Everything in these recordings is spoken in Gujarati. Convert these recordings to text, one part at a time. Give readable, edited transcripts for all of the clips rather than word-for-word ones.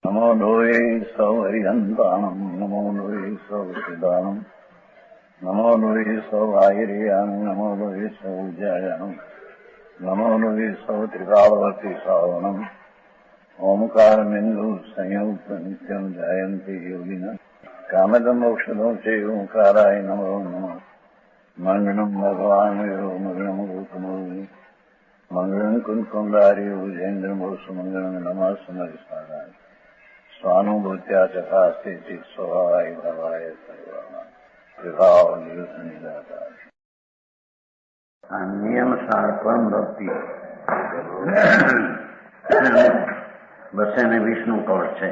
નમો લોહે સૌ હરિહંતાણમ નમો લોહે સૌ સિદાનમ નમો લોહે સૌ આહિર્યાન નમો લોહે સૌ જયાનમ નમો લોહે સૌ ત્રિકાળવતી સાવણમ ઓમકાર બિંદુ સંયુક્ત નિત્યમ જયંતિ યોગિન કામદમ ઔષધો છે ઓંકારાય નમો નમઃ મંગળમ ભગવાન મંગળમ ગૌતમો મંગળમ કુંકુંડાર્ય ભુજેન્દ્રમોષ મંગળમ નમઃ સમરિસારાય સ્વાનુભૂત્યા ચકાસ્તે સ્વભાવાય ભવાય સર્વમાં વિભાવ નિરુદ્ધ નિરાકાર આ નિયમસાર પરમ ભક્તિ 220 કવચ છે.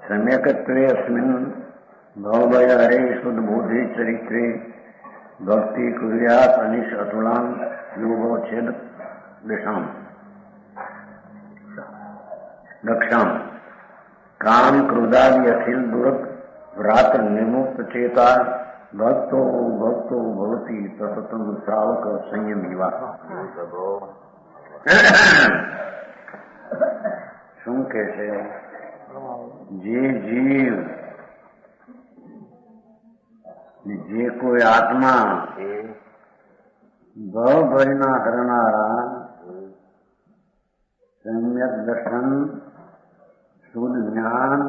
સમ્યકત્વે અસ્મિન ભવભય હરે શુદ્ધબુદ્ધિ ચરિત્રે ભક્તિ કુર્યાત અનિશ અતુલામ યોગો છેદ દક્ષામ કામ ક્રોધાદિ અખિલ દુર્ગ ભ્રાતૃ નિર્મુક્ત ચેતા ભક્તો ભક્તો ભવતી સતતમ શ્રાવક સંયમીવા. શું કે છે? જે જીવ જે કોઈ આત્મા ભવ ભયના હરનારા સમ્યક દર્શન શુદ્ધ જ્ઞાન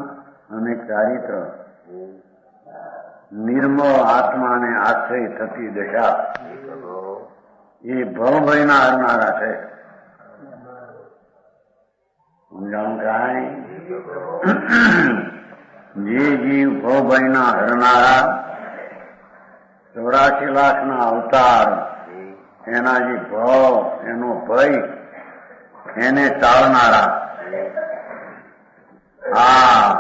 અને ચારિત્ર નિર્મળ આત્માને આશ્રય થતી દશા એ ભવભયના હરનારા છે. સમજાણું કાંઈ? જે જીવ ભવભયના હરનારા 84 લાખના અવતાર એના જે ભવ એનો ભય એને ટાળનારા આ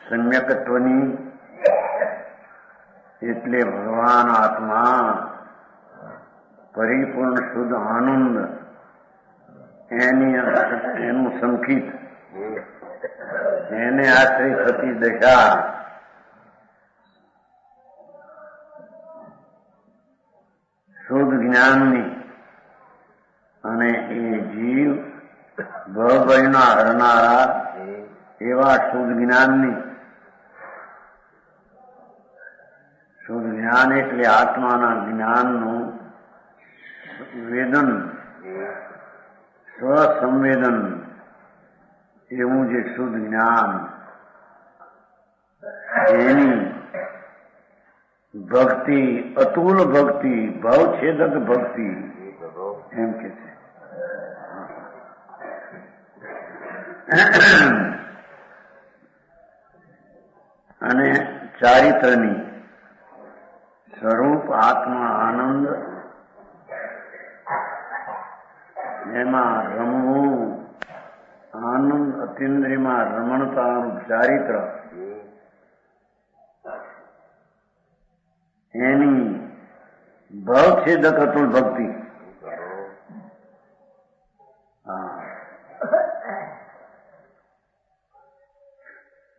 સમ્યકત્વની એટલે ભગવાન આત્મા પરિપૂર્ણ શુદ્ધ આનંદ એનું સંકિત એને આશ્રય થતી દશા શુદ્ધ જ્ઞાનની અને એ જીવ ભવભયના હરનારા એવા શુદ્ધ જ્ઞાનની. શુદ્ધ જ્ઞાન એટલે આત્માના જ્ઞાનનું વેદન સ્વસંવેદન એવું જે શુદ્ધ જ્ઞાન એની ભક્તિ અતુલ ભક્તિ ભવછેદક ભક્તિ એમ કે છે. અને ચારિત્રની સ્વરૂપ આત્મા આનંદ એમાં રમવું આનંદ અતિન્દ્રિયમાં રમણતાનું ચારિત્ર એની ભવછેદક અતુલ ભક્તિ.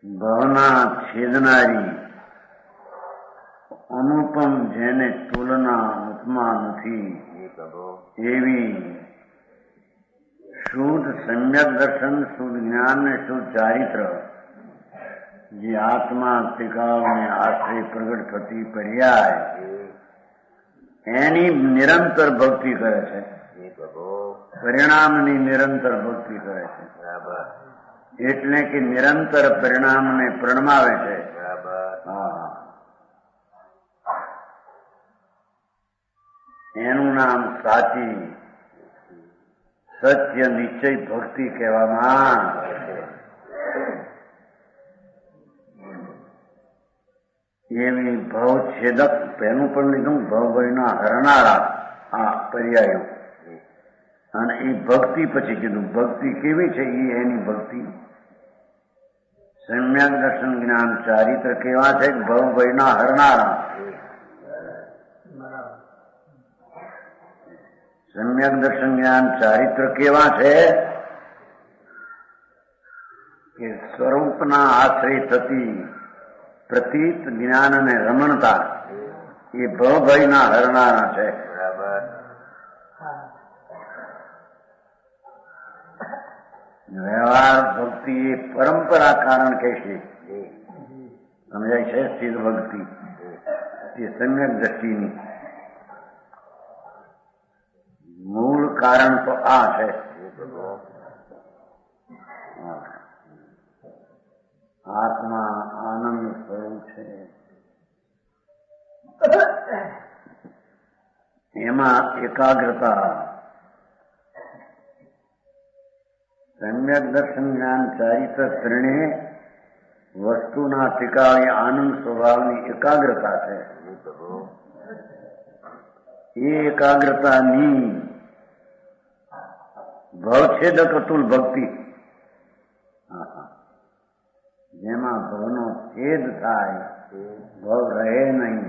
ભવના છેદનારી અનુપમ જેને તુલના ઉપમા નથી એવી શુદ્ધ સમ્યક દર્શન શુદ્ધ જ્ઞાન ને શુદ્ધ ચારિત્ર જે આત્મા ત્રિકાળને આશ્રય પ્રગટ થતી પર્યાય એની નિરંતર ભક્તિ કરે છે. પરિણામની નિરંતર ભક્તિ કરે છે. એટલે કે નિરંતર પરિણામને પ્રણમાવે છે. એનું નામ સાચી સત્ય નિશ્ચય ભક્તિ કહેવામાં. એવી ભવછેદક પહેલું પણ લીધું ભવભયના હરનારા આ પર્યાયો અને એ ભક્તિ પછી કીધું. ભક્તિ કેવી છે એ એની ભક્તિ સમ્યક દર્શન જ્ઞાન ચારિત્ર કેવા છે? ભવભયના હરનારા. સમ્યક દર્શન જ્ઞાન ચારિત્ર કેવા છે? કે સ્વરૂપના આશ્રય થતી પ્રતીત જ્ઞાન અને રમણતા એ ભવભયના હરનારા છે. વ્યવહાર ભક્તિ એ પરંપરા કારણ કહેશે. સમજાય છે? સ્થિર ભક્તિ એ સમ્યક દ્રષ્ટિની મૂળ કારણ તો આ છે. આત્મા આનંદ સ્વરૂપ છે. એમાં એકાગ્રતા, સમ્યક દર્શન જ્ઞાન ચારિત્ર ત્રણે વસ્તુના ઠેકાણે આનંદ સ્વભાવની એકાગ્રતા છે. એ એકાગ્રતાની ભવછેદક અતુલ ભક્તિ, જેમાં ભવનો છેદ થાય, ભવ રહે નહીં,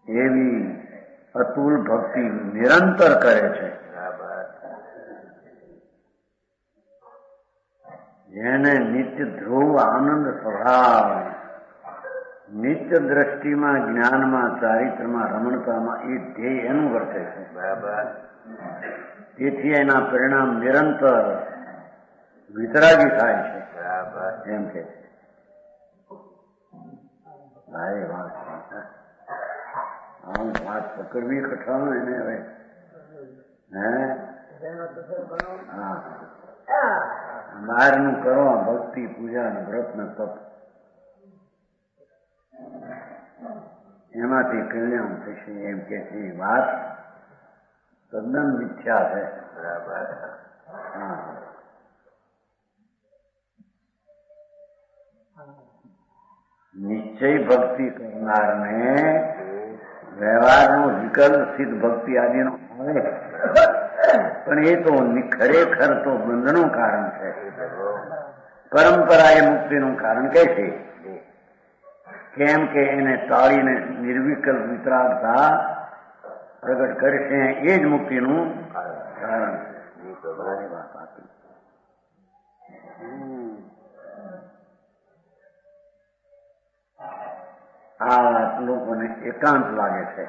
એવી અતુલ ભક્તિ નિરંતર કરે છે. જેને નિત્ય ધ્રુવ આનંદ સ્વભાવ, નિત્ય દ્રષ્ટિમાં, જ્ઞાનમાં, ચારિત્રમાં, રમણતામાં એ ધ્યેય એનું વર્તે છે. તેથી એના પરિણામ નિરંતર વિતરાગી થાય છે. એમ કે છે. ભાઈ વાત આમ વાત પકડવી કઠણ એને હવે. હા, બહારનું કરો ભક્તિ, પૂજા, વ્રત ને તપ, એમાંથી કલ્યાણ થશે એમ કે છે. વાત તદ્દન મિથ્યા છે. હા, નિશ્ચય ભક્તિ કરનારને વ્યવહારનો વિકલ્પ સિદ્ધ ભક્તિ આદિનો હોય, પણ એ તો ખરેખર તો બંધનું કારણ છે. પરંપરા એ મુક્તિનું કારણ કહે છે. કેમ કે એને ટાળીને નિર્વિકલ્પ વિતરાગતા પ્રગટ કરશે, એ જ મુક્તિનું કારણ છે. વાત આપી. આ લોકોને એકાંત લાગે છે.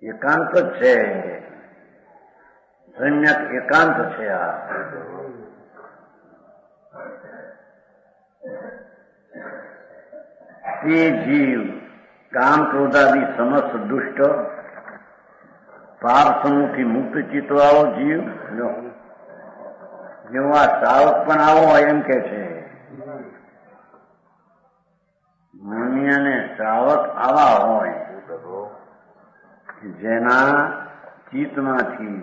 એકાંત જ છે, સમ્યક એકાંત છે. આ તે જીવ કામ ક્રોધાદી સમસ્ત દુષ્ટ પાપ સમૂહથી મુક્ત ચિતવાળો જીવ, જેવો આ શ્રાવક પણ આવો એમ કે છે. મુનિ અને શ્રાવક આવા હોય જેના ચિત્તમાંથી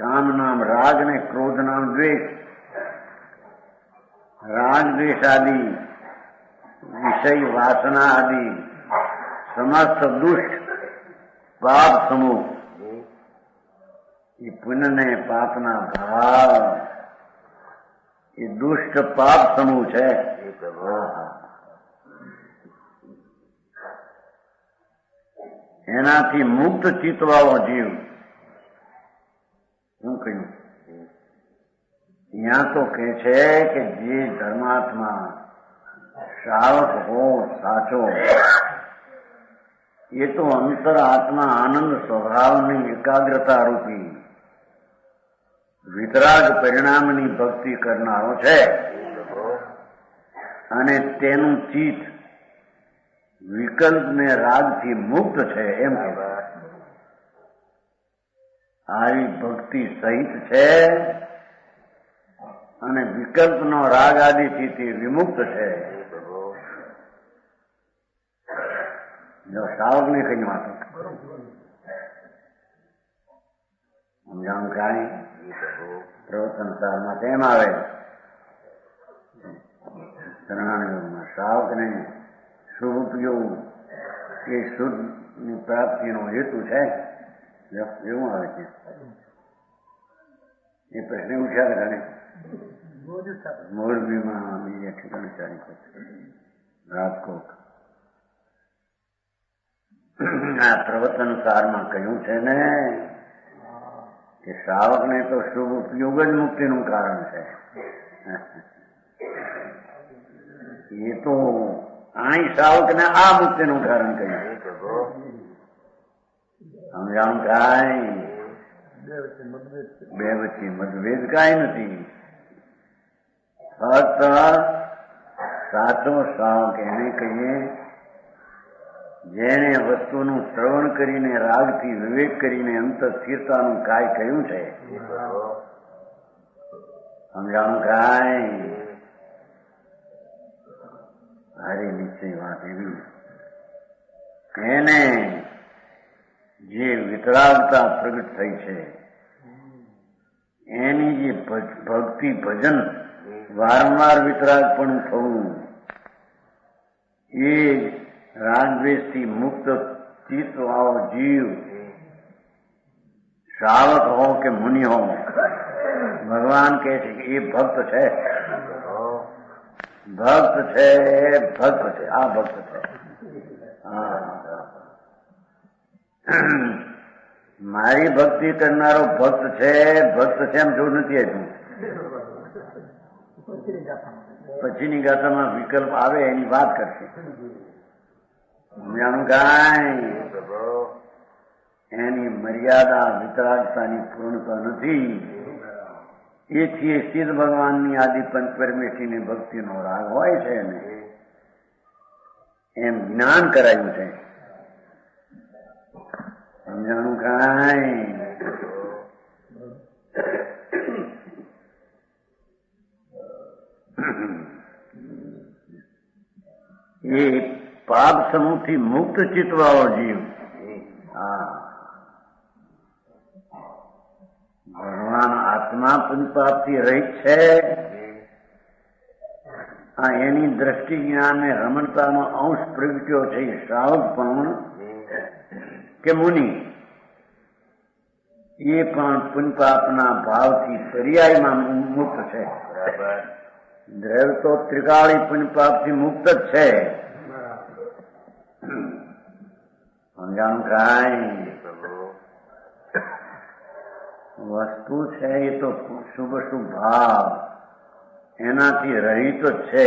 કામ નામ રાગ ને ક્રોધ નામ દ્વેષ, રાગ દ્વેષ આદિ વિષય વાસના આદિ સમસ્ત દુષ્ટ પાપ સમૂહ, એ પુણ્ય ને પાપના ભાવ, એ દુષ્ટ પાપ સમૂહ છે. એનાથી મુક્ત ચિતવાળો જીવ. શું કહ્યું? ત્યાં તો કે છે કે જે ધર્માત્મા શ્રાવક હો સાચો, એ તો અંતર આત્મા આનંદ સ્વભાવની એકાગ્રતા રૂપી વિતરાગ પરિણામની ભક્તિ કરનારો છે. અને તેનું ચિત્ત વિકલ્પ ને રાગથી મુક્ત છે. એમ કે આવી ભક્તિ સહિત છે અને વિકલ્પનો રાગ આદિથી તે વિમુક્ત છે. જો શ્રાવક ને કઈ વાતો સમજાણું કાંઈ પ્રવચન સારમાં તેમ આવે. શરણાણીમાં શ્રાવકને શુભ ઉપયોગ એ શુદ્ધ ની પ્રાપ્તિનો હેતુ છે. એવું આવે છે. એ પ્રશ્ન ઉઠ્યા ઘણે મોરબીમાં, બીજે ઠેકાણે ચાલી રાજકોટ. આ પ્રવચન સારમાં કહ્યું છે ને કે શ્રાવકને તો શુભ ઉપયોગ જ મુક્તિનું કારણ છે. એ તો અહીં શ્રાવકને આ મુક્તિનું કારણ કહ્યું. સમજાણું કાંઈ બે વચ્ચે મતભેદ કાંઈ નથી. ફક્ત સાચો શ્રાવક એને કહીએ જેને વસ્તુનું શ્રવણ કરીને રાગથી વિવેક કરીને અંત સ્થિરતાનું કાય કહ્યું છે. સમજાણું કાંઈ સારી નિશ્ચય વાત એવી એને જે વિતરાગતા પ્રગટ થઈ છે એની જે ભક્તિ ભજન વારંવાર વિતરાગ પણ થવું એ રાગદ્વેષથી મુક્ત ચિત્ત વાળો જીવ શ્રાવક હો કે મુનિ હો ભગવાન કહે છે કે એ ભક્ત છે. ભક્ત છે, ભક્ત છે, આ ભક્ત છે. મારી ભક્તિ કરનારો ભક્ત છે, ભક્ત છે એમ જો નથી આવ્યું. પછીની ગાથામાં વિકલ્પ આવે એની વાત કરશે. જાણું કાંઈ એની મર્યાદા વિતરાગતાની પૂર્ણતા નથી. એથી સિદ્ધ ભગવાનની આદિ પંચ પરમેશ્વરીની ભક્તિનો રાગ હોય છે ને એમ જ્ઞાન કરાયું છે. સમજાણું કાંઈ એ પાપ સમૂહથી મુક્ત ચિત્તવાળો જીવ ભગવાન આત્મા પુનપાપથી રહિત છે. એની દ્રષ્ટિ જ્ઞાન ને રમણતાનો અંશ પ્રગટ્યો છે. શ્રાવક પણ કે મુનિ એ પણ પુનપાપના ભાવથી પર્યાયમાં મુક્ત છે. દ્રવ તો ત્રિકાળી પુનપાપથી મુક્ત જ છે. સમજાણું કાંઈ વસ્તુ છે એ તો શુભ શુભ ભાવ એનાથી રહિત જ છે.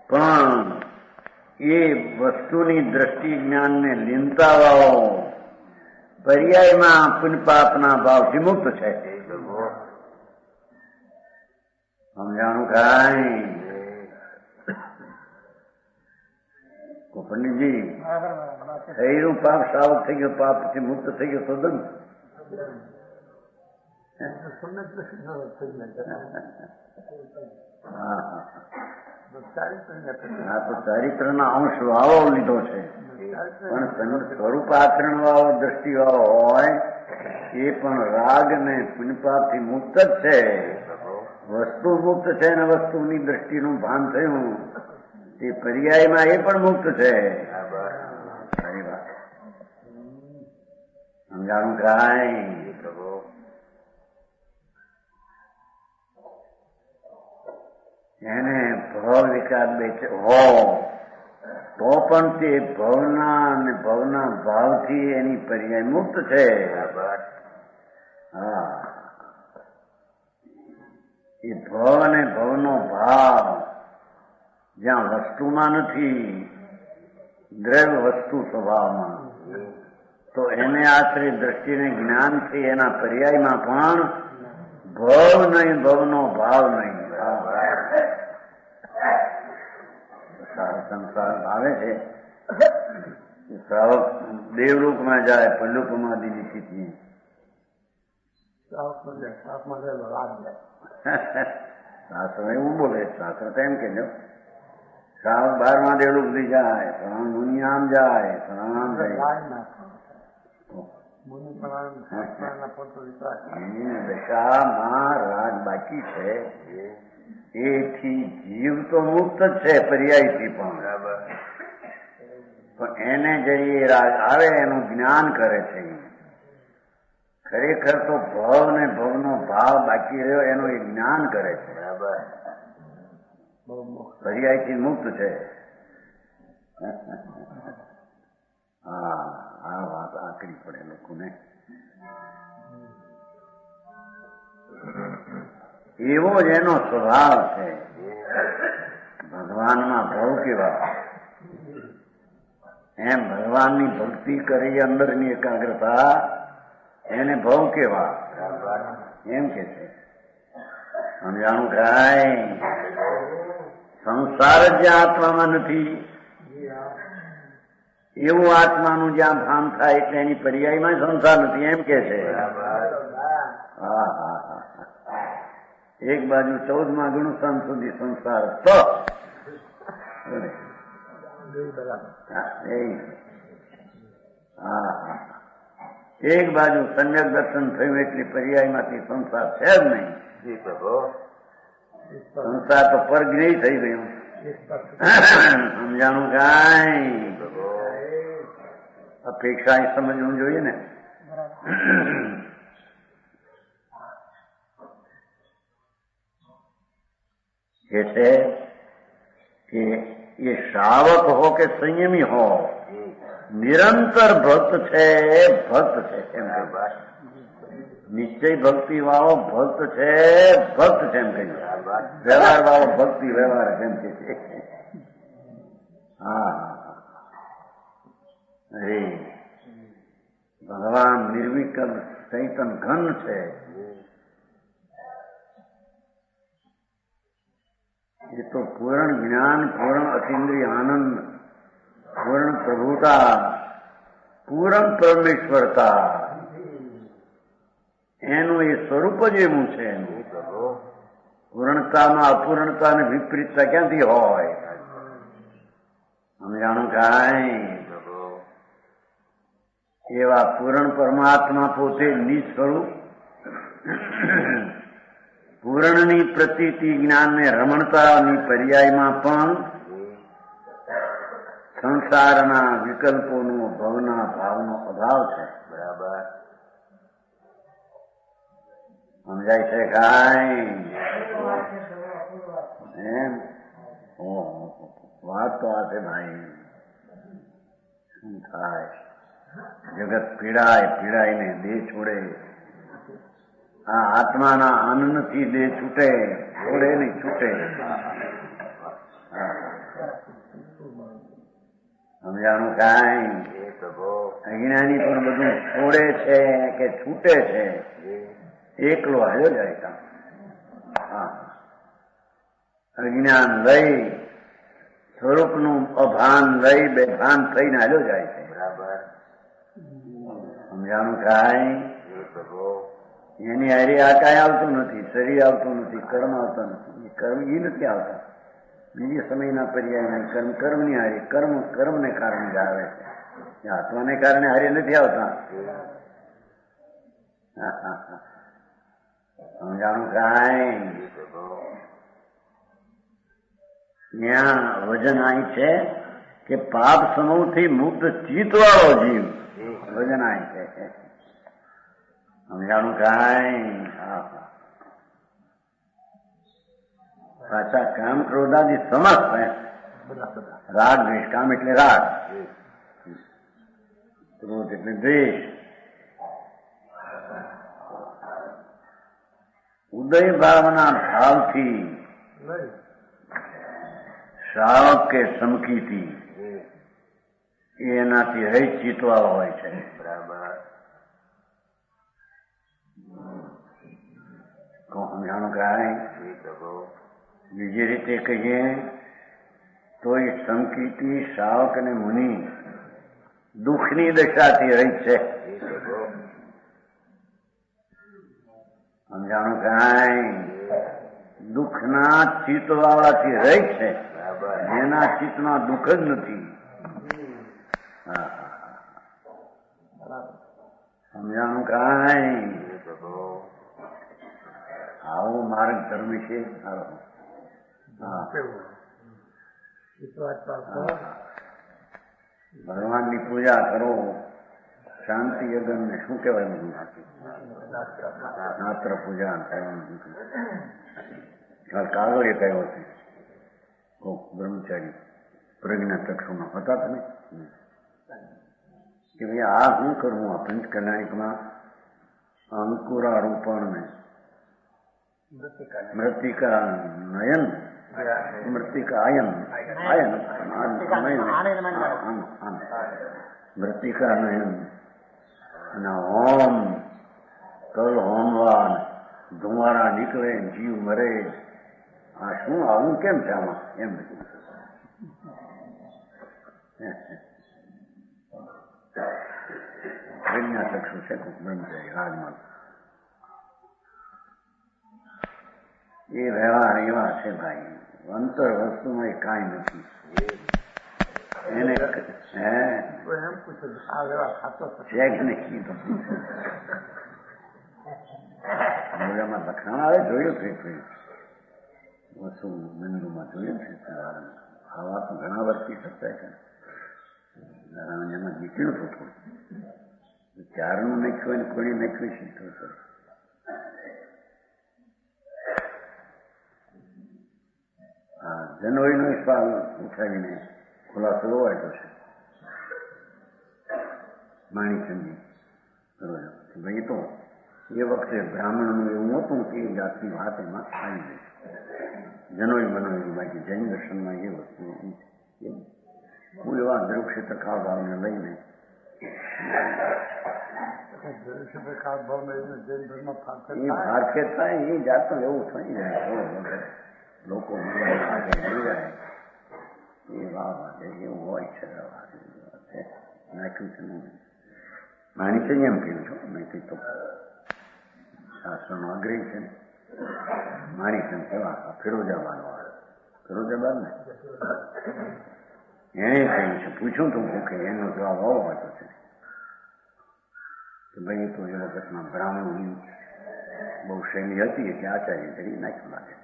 પણ એ વસ્તુની દ્રષ્ટિ જ્ઞાનને લીનતા વાળો પર્યાયમાં પુનપાપના ભાવથી મુક્ત છે. સમજાણું કાંઈ પંડિતજી થયેલું પાપ સાવક થઈ ગયો, પાપથી મુક્ત થઈ ગયો તો દંડ. હા તો ચારિત્રના અંશ વાળો લીધો છે. પણ સ્વરૂપ આચરણ વાળો દ્રષ્ટિ વાળો હોય એ પણ રાગ ને પુનપાપથી મુક્ત જ છે. વસ્તુ મુક્ત છે ને વસ્તુની દ્રષ્ટિનું ભાન થયું તે પર્યાયમાં એ પણ મુક્ત છે. સારી વાત. સમજાણું કાંઈ એને ભવ વિકાર બેચે હો તો પણ તે ભવના અને ભવના ભાવથી એની પર્યાય મુક્ત છે. હા એ ભવ અને ભવનો ભાવ જ્યાં વસ્તુમાં નથી, દ્રવ્ય વસ્તુ સ્વભાવમાં, તો એને આશ્રિત દ્રષ્ટિને જ્ઞાનથી એના પર્યાયમાં પણ ભવ નહીં, ભવનો ભાવ નહીં. સંસાર આવે છે શ્રાવક દેવલોકમાં જાય, પલ્લુકમાં દીધી સ્થિતિ શાસ્ત્ર એવું બોલે. શાસ્ત્ર તો એમ કેજો શ્રાવક 12મા દેવલોક સુધી જાય, શ્રાવણ મુનિ આમ જાય, શ્રાવણ દશામાં રાગ બાકી છે. એથી જીવ તો મુક્ત જ છે પર્યાયથી, પણ એને જઈએ રાગ આવે એનું જ્ઞાન કરે છે. ખરેખર તો ભવ ને ભવનો ભાવ બાકી રહ્યો એનું એ જ્ઞાન કરે છે. પર્યાયથી મુક્ત છે. હા આ વાત આકરી પડે લોકોને. એવો જ એનો સ્વભાવ છે. ભગવાનમાં ભવ કેવા એમ ભગવાનની ભક્તિ કરી અંદરની એકાગ્રતા એને ભવ કેવા એમ કે છે. સમજાણું કાંઈ? સંસાર જ આત્મામાં નથી એવું આત્માનું જ્યાં ભાન થાય એટલે એની પર્યાયમાં સંસાર નથી એમ કે છે. હા હા હા. એક બાજુ 14મા ગુણસ્થાન સુધી સંસાર તો એક બાજુ સમ્યક દર્શન થયું એટલે પર્યાયમાંથી સંસાર છે જ નહીં. સંસાર તો પરગ્રહી થઈ ગયું. સમજાણું કાંઈ? અપેક્ષા એ સમજવું જોઈએ ને. કે છે કે એ શ્રાવક હો કે સંયમી હો નિરંતર ભક્ત છે ભક્ત છે એમ કે નિશ્ચય ભક્તિ વાળો ભક્ત છે ભક્ત છે એમ કહ્યું. વ્યવહાર વાળો ભક્તિ વ્યવહાર એમ કે છે. હા અરે ભગવાન નિર્વિકલ્પ ચૈતન ઘન છે. એ તો પૂર્ણ જ્ઞાન, પૂર્ણ અતિન્દ્રિય આનંદ, પૂર્ણ પ્રભુતા, પૂર્ણ પરમેશ્વરતા એનું એ સ્વરૂપ જ એવું છે. એનું પૂર્ણતામાં અપૂર્ણતા અને વિપરીતતા ક્યાંથી હોય? સમજાણું કાંઈ? એવા પૂર્ણ પરમાત્મા પોતે નિજ સ્વરૂપ પૂર્ણની પ્રતીતિ જ્ઞાનને રમણતાની પર્યાયમાં પણ સંસારના વિકલ્પોનો ભવના ભાવનો અભાવ છે. બરાબર સમજાય છે કાંઈ? એમ વાત તો આ છે ભાઈ. શું થાય? જગત પીડાય પીડાઈને દેહ છોડે. આ આત્માના આનંદથી દેહ છૂટે, છોડે નહીં છૂટે. સમજાણું કાંઈ? અજ્ઞાની પણ બધું છોડે છે કે છૂટે છે એકલો હાલ્યો જાય. અજ્ઞાન લઈ સ્વરૂપનું અભાન લઈ બેભાન થઈને હાલ્યો જાય છે. બરાબર સમજાણું કાંઈ? એની હારી આ કાંઈ આવતું નથી, શરીર આવતું નથી, કર્મ આવતા નથી. એ કર્મ એ નથી આવતા. બીજી સમયના પર્યાયના કર્મ કર્મની હારી, કર્મ કર્મને કારણે જ આવે છે. આત્માને કારણે હારી નથી આવતા. સમજાણું કાંઈ? ત્યાં વજન અહીં છે કે પાપ સમૂહથી મુક્ત ચિત્તવાળો જીવ વજન અહીં છે. સમજાણું કાંઈ? પાછા કામ ક્રોધાથી સમસ્ત રાગ દ્વેષ. કામ એટલે રાગ, ક્રોધ એટલે દ્વેષ. ઉદય ભાવના ભાવથી શ્રાવક કે સમકીથી એનાથી હૈ ચિતવાળો હોય છે. બરાબર સમજાણું કાંઈ? બીજી રીતે કહીએ તો એ સંકીર્તિ શ્રાવક અને મુનિ દુઃખની દશાથી રહી છે. સમજાણું કાંઈ? દુઃખના ચિત્તવાળાથી રહી છે. એના ચિત્તમાં દુઃખ જ નથી. સમજાણું કાંઈ? આવો માર્ગ ધર્મ છે. ભગવાનની પૂજા કરો, શાંતિ યજ્ઞ ને શું કહેવાય બધું નાત્ર પૂજા કહેવાનું. કાગળ એ કયો છે બ્રહ્મચારી પ્રજ્ઞા ચક્ષુમાં હતા તમે કે ભાઈ આ શું કરવું? આ પંચકન્યાયકમાં અંકુરારોપણ ને મૃતિકા નયન મૃતિકા આયન આયન મૃતિકા નયન અને હોમ કલ હોમવા ધુમારા નીકળે જીવ મરે. આ શું આવું કેમ છે આમાં એમ બધું પ્રજ્ઞાચક્ષુ છે બ્રહ્મચારી રાજમાન એ વ્યવહાર એવા છે ભાઈ. અંતર વસ્તુમાં એ કાંઈ નથી. એને છે કે નહીં કીધું મૂળામાં લખાણ આવે જોયું છે વસ્તુ બિંદુમાં જોયું છે. આવા તો ઘણા વર્ષથી થતા છે. એમાં જીતીનું તો થોડું ચારનું નાખ્યું અને કોણી નાખ્યું શીખતો હતો. હા જનોઈનો સવાલ ઉઠાવીને ખુલાસો વાંચ્યો છે માણીચંદી. ભાઈ તો એ વખતે બ્રાહ્મણનું એવું હતું કે એ જાતની વાત એમાં આવી ગઈ. જનોઈ બનોઈ બાકી જૈન દર્શનમાં એ વસ્તુ હું એવા દ્રવક્ષેત્ર કાળ ભાવને લઈને ફારખેત થાય એ જાતનું એવું થઈ જાય. લોકો મળી જાય એ વાહ એવું હોય છે. નાખ્યું છે માની છે એમ કહ્યું છું. નહીં તો શાસ્ત્રનો આગ્રહ છે. માની છે કેવા ફિરોજાબાદ વાળા ફિરોજાબાદ ને એને કહ્યું છે. પૂછ્યું તું કે એનો જવાબ આવો વાંચો છે કે ભાઈ તો એ વખતમાં બ્રાહ્મણોની બહુ શૈલી હતી એટલે આચાર્ય તરીકે નાખ્યું લાગે.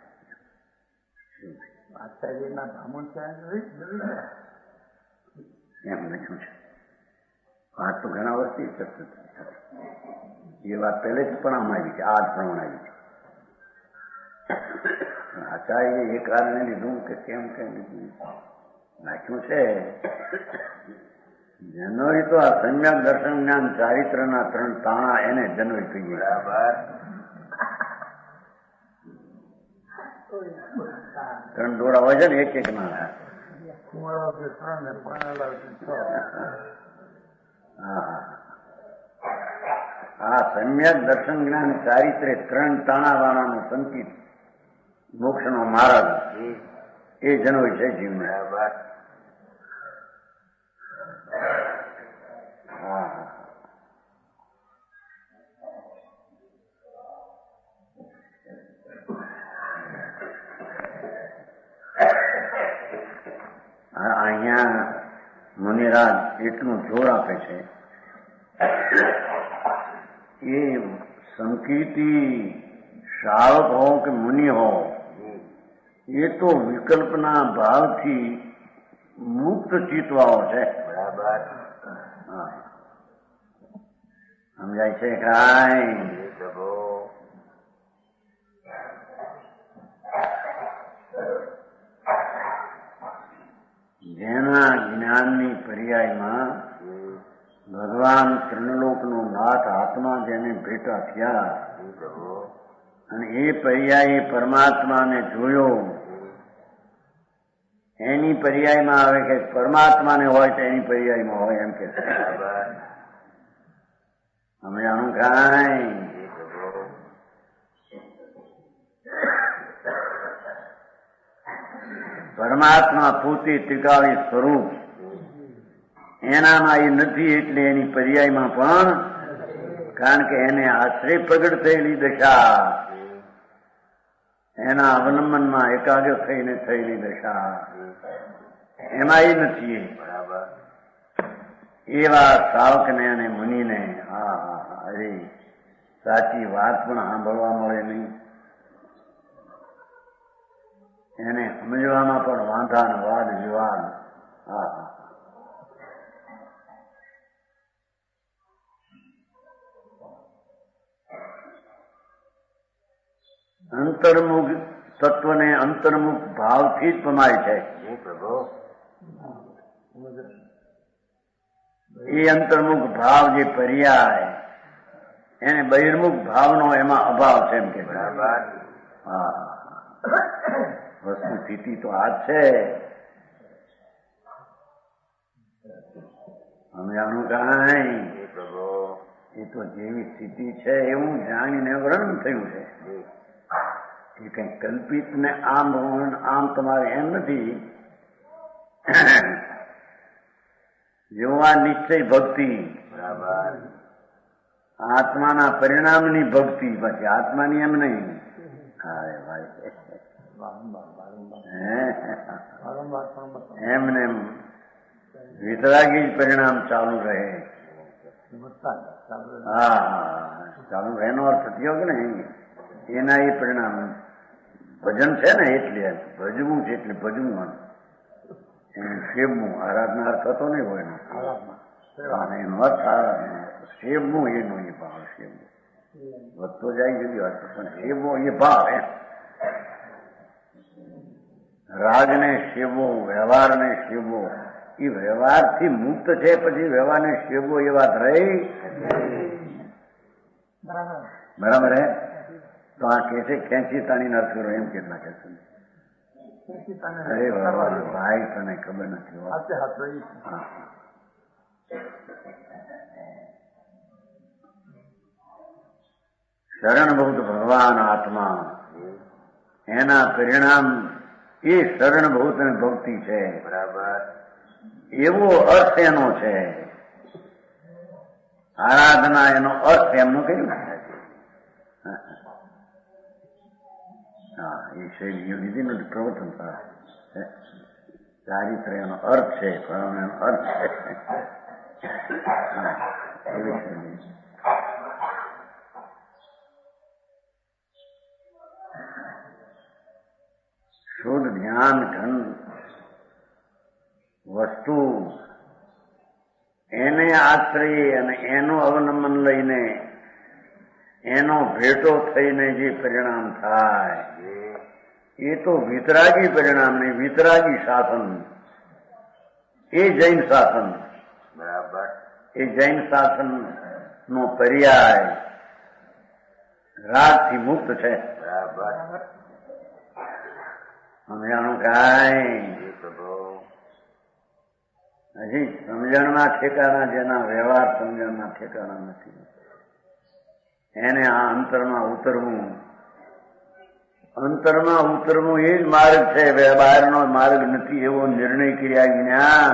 આચાર્યના બ્રાહ્મણ એમ લખ્યું છે. વાત તો ઘણા વર્ષથી એ વાત પહેલે જ પણ આમ આવી છે. આ જ પ્રમાણ આવી છે. આચાર્ય એ કારણે લીધું કે કેમ કેમ લીધું નાખ્યું છે. જનોઈ તો આ સમ્યક દર્શન જ્ઞાન ચારિત્રના 3 તાણા એને જનોઈ થઈ ગયા. 3 દોડા હોય છે ને એક એક ના. આ સમ્યક દર્શન જ્ઞાન ચારિત્રે 3 તાણા વાળાનો સંકિત મોક્ષનો માર્ગ એ જનોઈ છે જીવને. અહીંયા મુનિરાજ એટલું જોર આપે છે એ સંકિતી શ્રાવક હો કે મુનિ હો એ તો વિકલ્પના ભાવથી મુક્ત ચિતવાઓ છે. બરાબર સમજાય છે કાંઈ? જેના જ્ઞાનની પર્યાયમાં ભગવાન ત્રિલોકનો નાથ આત્મા જેને ભેટા થયા અને એ પર્યાયે પરમાત્માને જોયો એની પર્યાયમાં આવે કે પરમાત્માને હોય તો એની પર્યાયમાં હોય એમ કે સમજાણું કાંઈ? પરમાત્મા પોતે ત્રિકાળી સ્વરૂપ એનામાં એ નથી એટલે એની પર્યાયમાં પણ કારણ કે એને આશ્રય પ્રગટ થયેલી દશા એના અવલંબનમાં એકાગ્ર થઈને થયેલી દશા એમાં એ નથી. એવા સાવકને અને મુનિને અરે સાચી વાત પણ સાંભળવા મળે નહીં. એને સમજવામાં પણ વાંધા ને વાદ વિવાદ. અંતર્મુખ તત્વને અંતર્મુખ ભાવથી જ પમાય છે. એ અંતર્મુખ ભાવ જે પર્યાય એને બહિર્મુખ ભાવનો એમાં અભાવ છે એમ કે. વસ્તુ સ્થિતિ તો આ જ છે. સમજાણું કાંઈ? એ તો જેવી સ્થિતિ છે એવું જાણીને વર્ણન થયું છે. એ કઈ કલ્પિત ને આમ તમારે એમ નથી. જેવા નિશ્ચય ભક્તિ, આત્માના પરિણામની ભક્તિ, પછી આત્માની એમ નહીં. અરે ભાઈ એમને એમ વિતરાગી જ પરિણામ ચાલુ રહે. હા, ચાલુ એનો અર્થ થયો કે નહીં? એના એ પરિણામ ભજન છે ને, એટલે ભજવું છે, એટલે ભજવું સેવવું. આરાધના અર્થ થતો નહીં હોય એનો અર્થ સેવવું, એનો એ ભાવ સેવવું વધતો જાય જુદી વાત, પણ સેવવો એ ભાવ એમ. રાગને સેવવો, વ્યવહારને સેવવો, એ વ્યવહારથી મુક્ત છે, પછી વ્યવહારને સેવવો એ વાત રહી બરાબર હે? તો આ કે છે ખેંચી તાણી અર્થ કરો એમ કેટલા કે છે. અરે ભાઈ તને ખબર નથી. શરણભૂત ભગવાન આત્મા, એના પરિણામ એ શરણભૂત અને ભક્તિ છે. બરાબર, એવો અર્થ એનો છે. આરાધના એનો અર્થ એમનું કહ્યું. હા, એ શૈલીઓ લીધી ને પ્રવચન ચારિત્ર એનો અર્થ છે, પણ એનો અર્થ છે એવી શૈલી. શુદ્ધ જ્ઞાન ઘન વસ્તુ એને આશ્રય અને એનું અવલંબન લઈને એનો ભેટો થઈને જે પરિણામ થાય એ તો વિતરાગી પરિણામ નહીં, વિતરાગી શાસન. એ જૈન શાસન. બરાબર, એ જૈન શાસન નો પર્યાય રાગથી મુક્ત છે. બરાબર, સમજાણું કાંઈ? હજી સમજણના ઠેકાણા, જેના વ્યવહાર સમજણના ઠેકાણા નથી, એને આ અંતરમાં ઉતરવું. અંતરમાં ઉતરવું એ જ માર્ગ છે, બહારનો માર્ગ નથી એવો નિર્ણય કર્યા વિના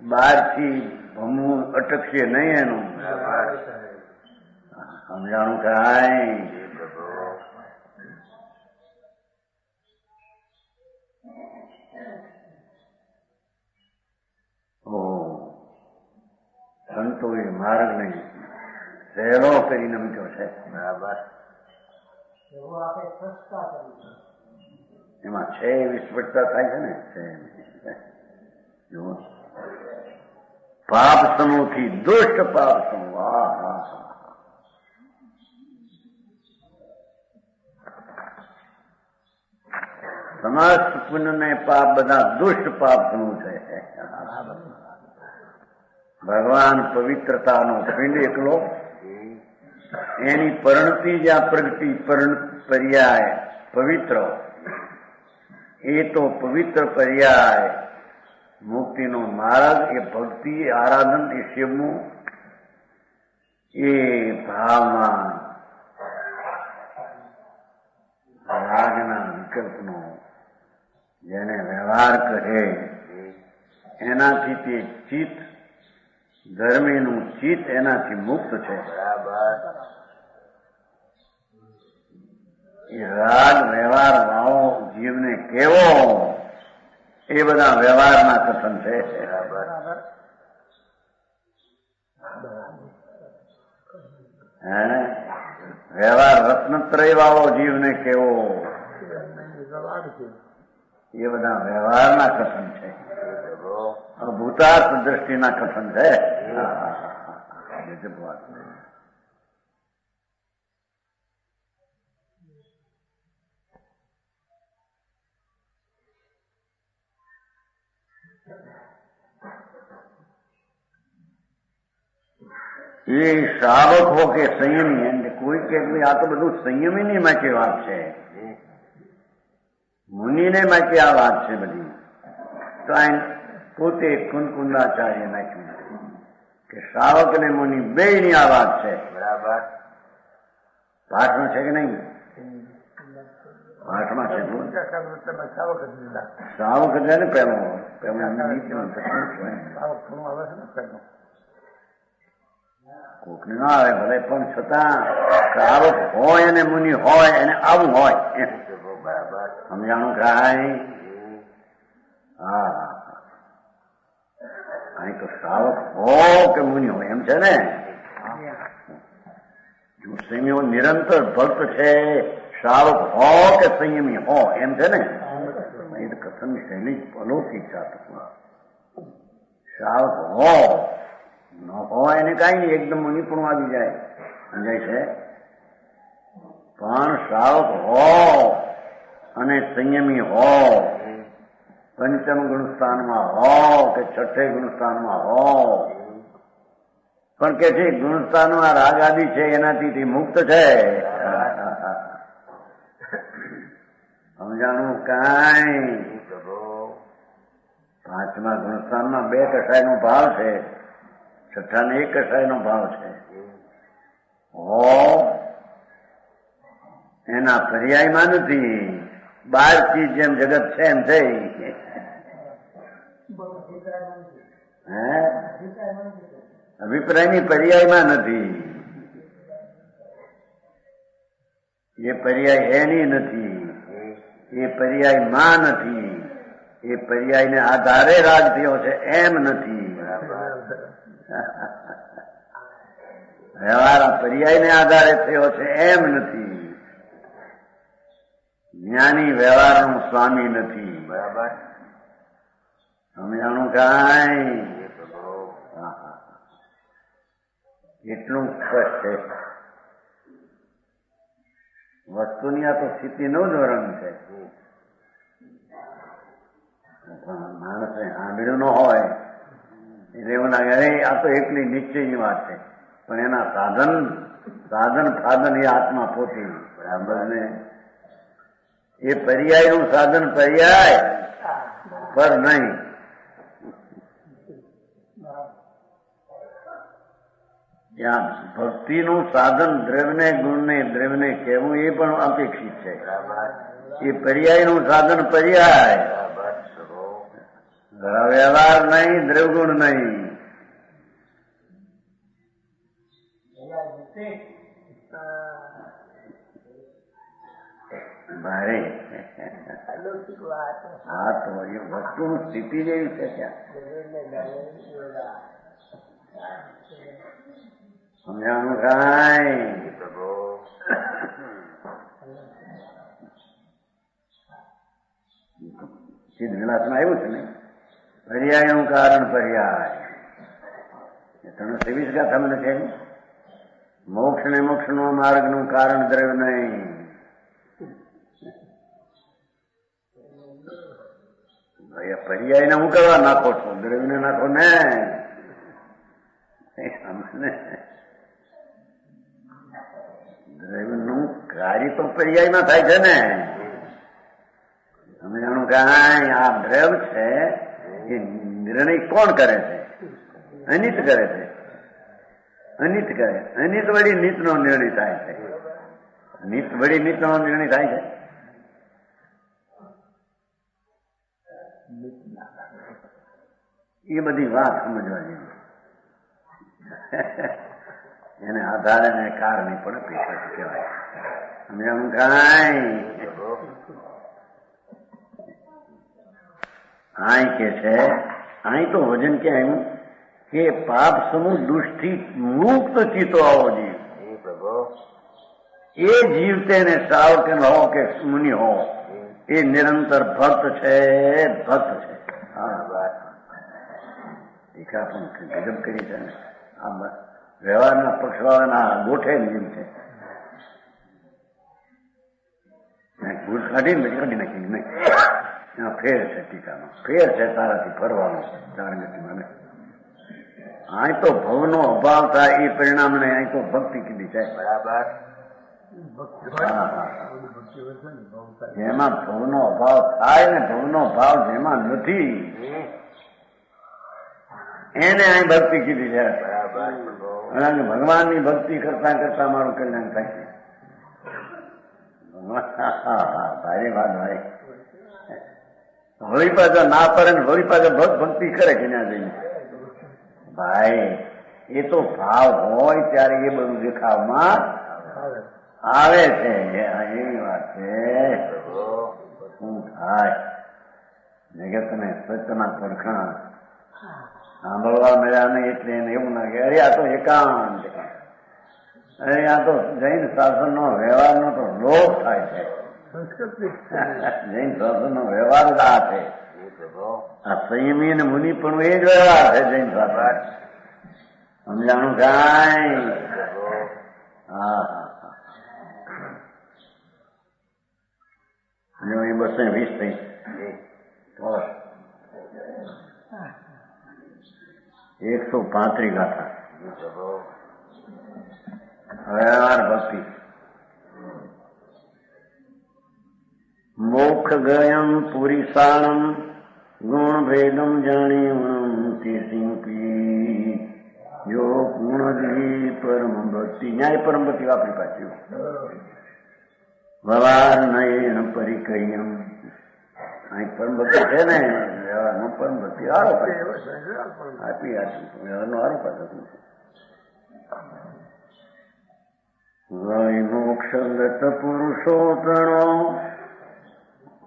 બહારથી ભમવું અટકશે નહીં એનું. સમજાણું કાંઈ? સંતો એ માર્ગ નહીં સહેલો કરીને મૂક્યો છે. બરાબર, એમાં છે એવી સ્પષ્ટતા થાય છે ને. જુઓ, પાપ સમૂહથી દુષ્ટ પાપ સમૂહ. સમસ્ત પુણ્ય ને પાપ બધા દુષ્ટ પાપ સમૂહ છે. ભગવાન પવિત્રતાનો પિંડ એકલો, એની પરિણતિ જ્યાં પ્રગતિ પર્યાય પવિત્ર, એ તો પવિત્ર પર્યાય મુક્તિનો માર્ગ, એ ભક્તિ, આરાધન, એ સેવવું, એ ભાવમાં રાગના વિકલ્પનો જેને વ્યવહાર કરે એનાથી તે ચિત્ત, ધર્મીનું ચિત્ત એનાથી મુક્ત છે. બરાબર, એ રાગ વ્યવહાર વાળો જીવને કેવો, એ બધા વ્યવહારના કથન છે. બરાબર, વ્યવહાર રત્નત્રય વાળો જીવને કેવો, એ બધા વ્યવહારના કથન છે. ભૂતાર્થ દ્રષ્ટિના કથન છે. એ શ્રાવક હો કે સંયમી, કોઈ કે આ તો બધું સંયમીની માટે વાત છે. મુનિને માટે આ વાત છે બધી. તો આ પોતે કુંકુંદાચાર્ય નાખ્યું કે શ્રાવક ને મુનિ બેયની આ વાત છે. બરાબર. પાઠમાં છે કે નહીં? પાઠમાં છે. શ્રાવક એટલે ને પેલું કોકને ના આવે ભલે, પણ છતાં શ્રાવક હોય અને મુનિ હોય અને આવું હોય બરાબર. સમજાણું કાંઈ? હા, અહીં તો શ્રાવક હો કે મુનિ હોય એમ છે ને. જો સંયમી નિરંતર ભક્ત છે, શ્રાવક હો કે સંયમી હો એમ છે ને. એ તો કથનની શૈલી અલૌકિક છે. શ્રાવક હો ન હોય એને કઈ નહીં, એકદમ મુનિ પણ આવી જાય, સમજાય છે. પણ શ્રાવક હો અને સંયમી હો, પંચમ ગુણસ્થાનમાં હો કે છઠ્ઠે ગુણસ્થાનમાં હો, પણ કે છે ગુણસ્થાનમાં રાગ આદિ છે એનાથી મુક્ત છે. સમજાણું કાંઈ? પાંચમા ગુણસ્થાનમાં 2 કષાયનો ભાવ છે, છઠ્ઠાને 1 કષાયનો ભાવ છે. હો એના પર્યાયમાં નથી, 12 ચીજ જેમ જગત છે એમ થઈ. અભિપ્રાયની પર્યાયમાં નથી, એ પર્યાય એની નથી, એ પર્યાયમાં નથી, એ પર્યાયને આધારે રાગ થયો છે એમ નથી. વ્યવહાર પર્યાયને આધારે થયો છે એમ નથી. જ્ઞાની વ્યવહારનો સ્વામી નથી. બરાબર. સમજાણું કાંઈ? એટલું સ્પષ્ટ છે. વસ્તુની આ તો સ્થિતિનું જ વર્ણન છે. માણસે સાંભળ્યું ન હોય એટલે એવું લાગે અરે આ તો એકલી નિશ્ચયની વાત છે, પણ એના સાધન એ આત્મા પોતે. બરાબર ને? એ પર્યાયનું સાધન પર્યાય પર નહીં. ત્યાં ભક્તિનું સાધન દ્રવ્યને ગુણને દ્રવ્યને કહેવું એ પણ અપેક્ષિત છે. એ પર્યાયનું સાધન પર્યાય, વ્યવહાર નહીં, દ્રવગુણ નહીં. ભારે હા તો એ વસ્તુની સ્થિતિ જેવી છે ત્યાં. સમજાણું કાંઈ? સિદ્ધ વિલાસમાં આવ્યું છે ને, પર્યાયનું કારણ પર્યાય. 323 ગાથા મને છે. મોક્ષ ને મોક્ષ નો માર્ગનું કારણ દ્રવ્ય નહીં. પર્યાયને હું કરવા નાખો છો? દ્રવ્યને નાખો ને. દ્રવ્યનું કાર્ય તો પર્યાયમાં થાય છે ને. તમે જાણો કાંઈ? આ દ્રવ્ય છે એ નિર્ણય કોણ કરે છે? અનિત કરે છે. અનિત કરે, અનિત વળી નિતનો નિર્ણય થાય છે. નિત વળી નિતનો નિર્ણય થાય છે. એ બધી વાત સમજવા જેવી. એને આધારે ને કારણે પણ અપેક્ષા કહેવાય. સમજાણું કાંઈ? અહીં કે છે, અહીં તો વજન ક્યાં આવ્યું કે પાપ સમૂહ દુષ્ટથી મુક્ત ચિત્તો આવો જીવ. એ જીવ તેને શ્રાવક હો કે મુનિ હો, એ નિરંતર ભક્ત છે. ભક્ત છે. ટીકા પણ ગજબ કરી છે ને. આ વ્યવહારના પક્ષવાળાના ગોઠે જેમ છે. ભૂલ કાઢીને પછી કાઢી નાખી નહીં. એમાં ફેર છે. ટીકામાં ફેર છે તારાથી ફરવાનો. જાણગતિમાં અહીં તો ભવનો અભાવ થાય એ પરિણામને અહીં તો ભક્તિ કીધી છે. બરાબર. જેમાં ભવનો અભાવ થાય ને ભવનો ભાવ જેમાં નથી એને અહીં ભક્તિ કીધી છે. અને ભગવાનની ભક્તિ કરતા કરતા મારું કલ્યાણ થાય છે. ભારી વાત ભાઈ. વળી પાછા ના પડે ને વળી પાછા ભક્તિ કરે કે ના જઈને ભાઈ એ તો ભાવ હોય ત્યારે એ બધું દેખાવમાં આવે છે. એવી વાત છે. શું થાય જગતને સત્યના પડખાણ સાંભળવા મળ્યા નહીં એટલે એને એવું ના કે અરે આ તો એકાંત, અરે આ તો જૈન શાસન નો વ્યવહાર નો તો લોભ થાય છે. જૈન શાસન નો વ્યવહાર જ આ છે. આ સંયમી અને મુનિ પણ એ જ વ્યવહાર છે જૈન શાસન. સમજાણું કાંઈ? હા એ 220 થઈ 135 ગાથા વ્યવહાર ભક્તિ. મોક્ષ ગયમ પુરીસાણમ ગુણ ભેદમ જાણી સિંપી જો ગુણજી પરમ ભક્તિ. ન્યાય પરમ ભક્તિ વાપરી પાછી વ્યવહાર નયન પરિકયમ. અહીં પરમ ભક્તિ છે ને વ્યવહારનો પરમ ભક્તિ હારો આપી વ્યવહારનો હારો પાછો મોક્ષગત પુરુષોત્તણો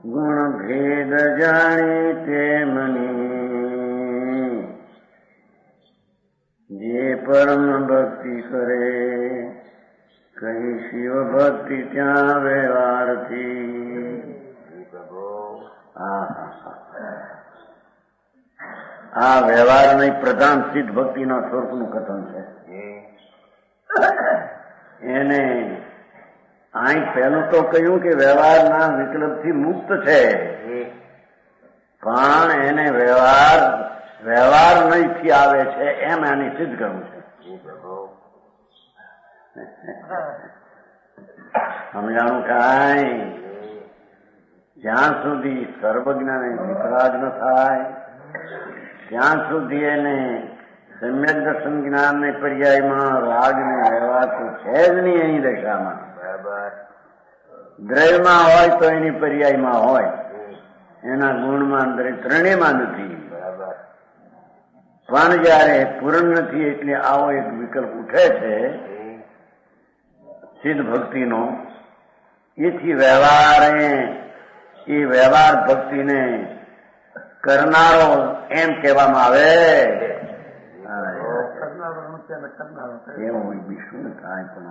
ગુણ ભેદ જાણી તે મની જે પરમ ભક્તિ કરે કઈ શિવ ભક્તિ ત્યાં વ્યવહારથી. આ વ્યવહાર નહીં પ્રધાન સિદ્ધ ભક્તિના સ્વરૂપનું કથન છે. એને અહીં પહેલું તો કહ્યું કે વ્યવહારના વિકલ્પથી મુક્ત છે, પણ એને વ્યવહાર નહીંથી આવે છે એમ એની સિદ્ધ કરવું છે. સમજાણું કાંઈ? જ્યાં સુધી સર્વજ્ઞાને વિતરાગ ન થાય ત્યાં સુધી એને સમ્યક દર્શન જ્ઞાનને પર્યાયમાં રાગને વ્યવહાર તો છે જ નહીં. એની દશામાં દ્રવ્યમાં હોય તો એની પર્યાયમાં હોય, એના ગુણમાં ત્રણેયમાં નથી. પણ જયારે પૂર્ણ નથી એટલે આવો એક વિકલ્પ ઉઠે છે સિદ્ધ ભક્તિનો. એથી એ વ્યવહાર ભક્તિને કરનારો એમ કહેવામાં આવે. એવું બીજું ને કાંઈ પણ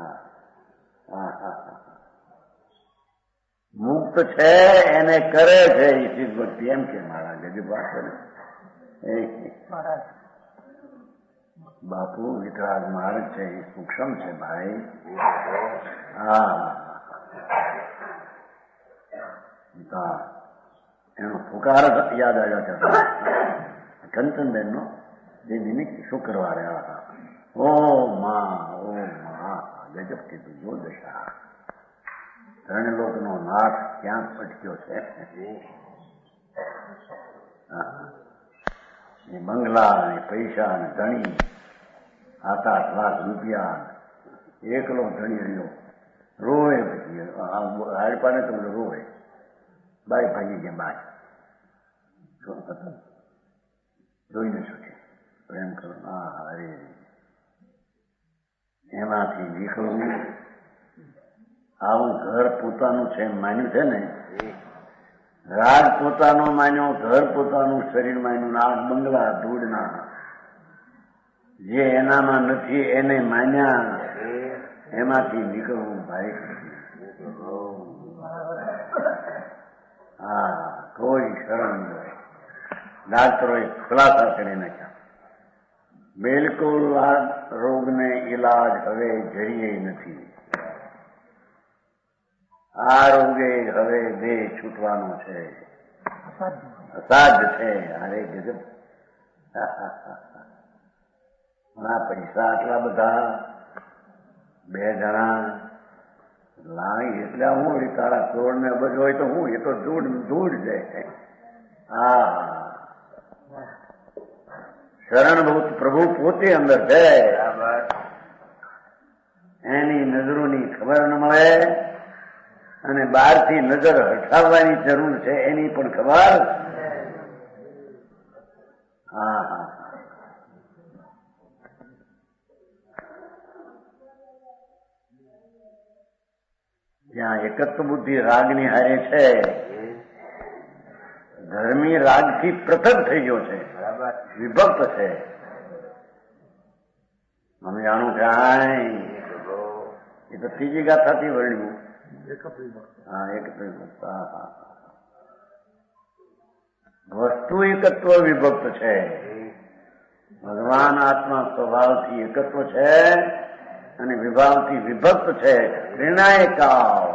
મુક્ત છે એને કરે છે એ સિદ્ધ ભક્તિ એમ કે મારા ગજબ વાત કરે. બાપુ વિતરાગ માર્ગ છે એ સૂક્ષ્મ છે ભાઈ. એનો પુકાર યાદ આવ્યો છે કંચનબેન નો જે નિમિત્ત શુક્રવારે હતા. ઓ માં ગજબ કીધું. જો દશા ત્રણ લોકનો નાથ ક્યાં અટક્યો છે. એ બંગલા ને પૈસા ને ધણી 7-8 લાખ રૂપિયા એકલો ધણી રહ્યો. રોય પછી હાડપાને તો રોય. બાઈ ભાગી ગયા. બાય જોઈને શું છે પ્રેમ કરો. અરે એમાંથી નીકળવું. આવું ઘર પોતાનું છે માન્યું છે ને. રાગ પોતાનો માન્યો, ઘર પોતાનું, શરીર માન્યું, આ બંગલા ધૂળના જે એનામાં નથી એને માન્યા. એમાંથી નીકળવું ભાઈ. કોઈ શરમ નહીં. ડાક્ટરોએ ખુલાસા કરી નાખ્યા. બિલકુલ આ રોગને ઈલાજ હવે જઈએ નથી. આ રોગે હવે દેહ છૂટવાનો છે, અસાધ્ય છે. અરે ગજબ. આ પૈસા આટલા બધા, 2 જણા લાઈ એટલે હું તારા ચોર ને બધું હોય તો હું એ તો ધૂળ છે. હા, શરણભૂત પ્રભુ પોતે અંદર છે. એની નજરોની ખબર ન મળે અને બહારથી નજર હટાવવાની જરૂર છે એની પણ ખબર. હા હા, જ્યાં એકત્વ બુદ્ધિ રાગની હારે છે, ધર્મી રાગથી પૃથક થઈ ગયો છે, વિભક્ત છે. અમે જાણું કે એ તો ત્રીજી ગાથાથી વર્ણ્યું. હા, એકત્વ વિભક્ત. વસ્તુ એકત્વ વિભક્ત છે. ભગવાન આત્મા સ્વભાવથી એકત્વ છે અને વિભાવથી વિભક્ત છે. નિર્ણાયકાવ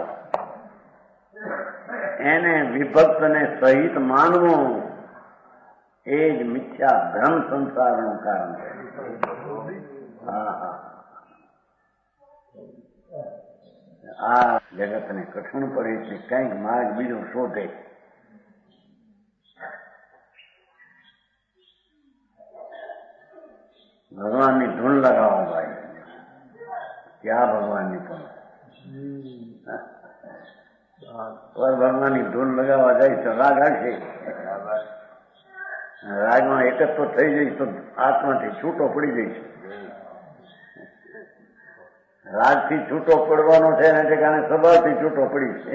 એને વિભક્તને સહિત માનવું એ જ મિથ્યા ભ્રમ સંસારનું કારણ છે. આ જગતને કઠણ પડે છે, કંઈક માર્ગ બીજો શોધે. ભગવાનની ધૂન લગાવો ભાઈ, ક્યાં ભગવાનની પણ ભગવાનની ધૂન લગાવવા જાય તો રાગ આવશે. રાગમાં એકત્વ થઈ જઈશ તો આત્માથી છૂટો પડી જઈશ. રાગથી છૂટો પડવાનો છે એને ઠેકાણે સ્વભાવથી છૂટો પડી છે.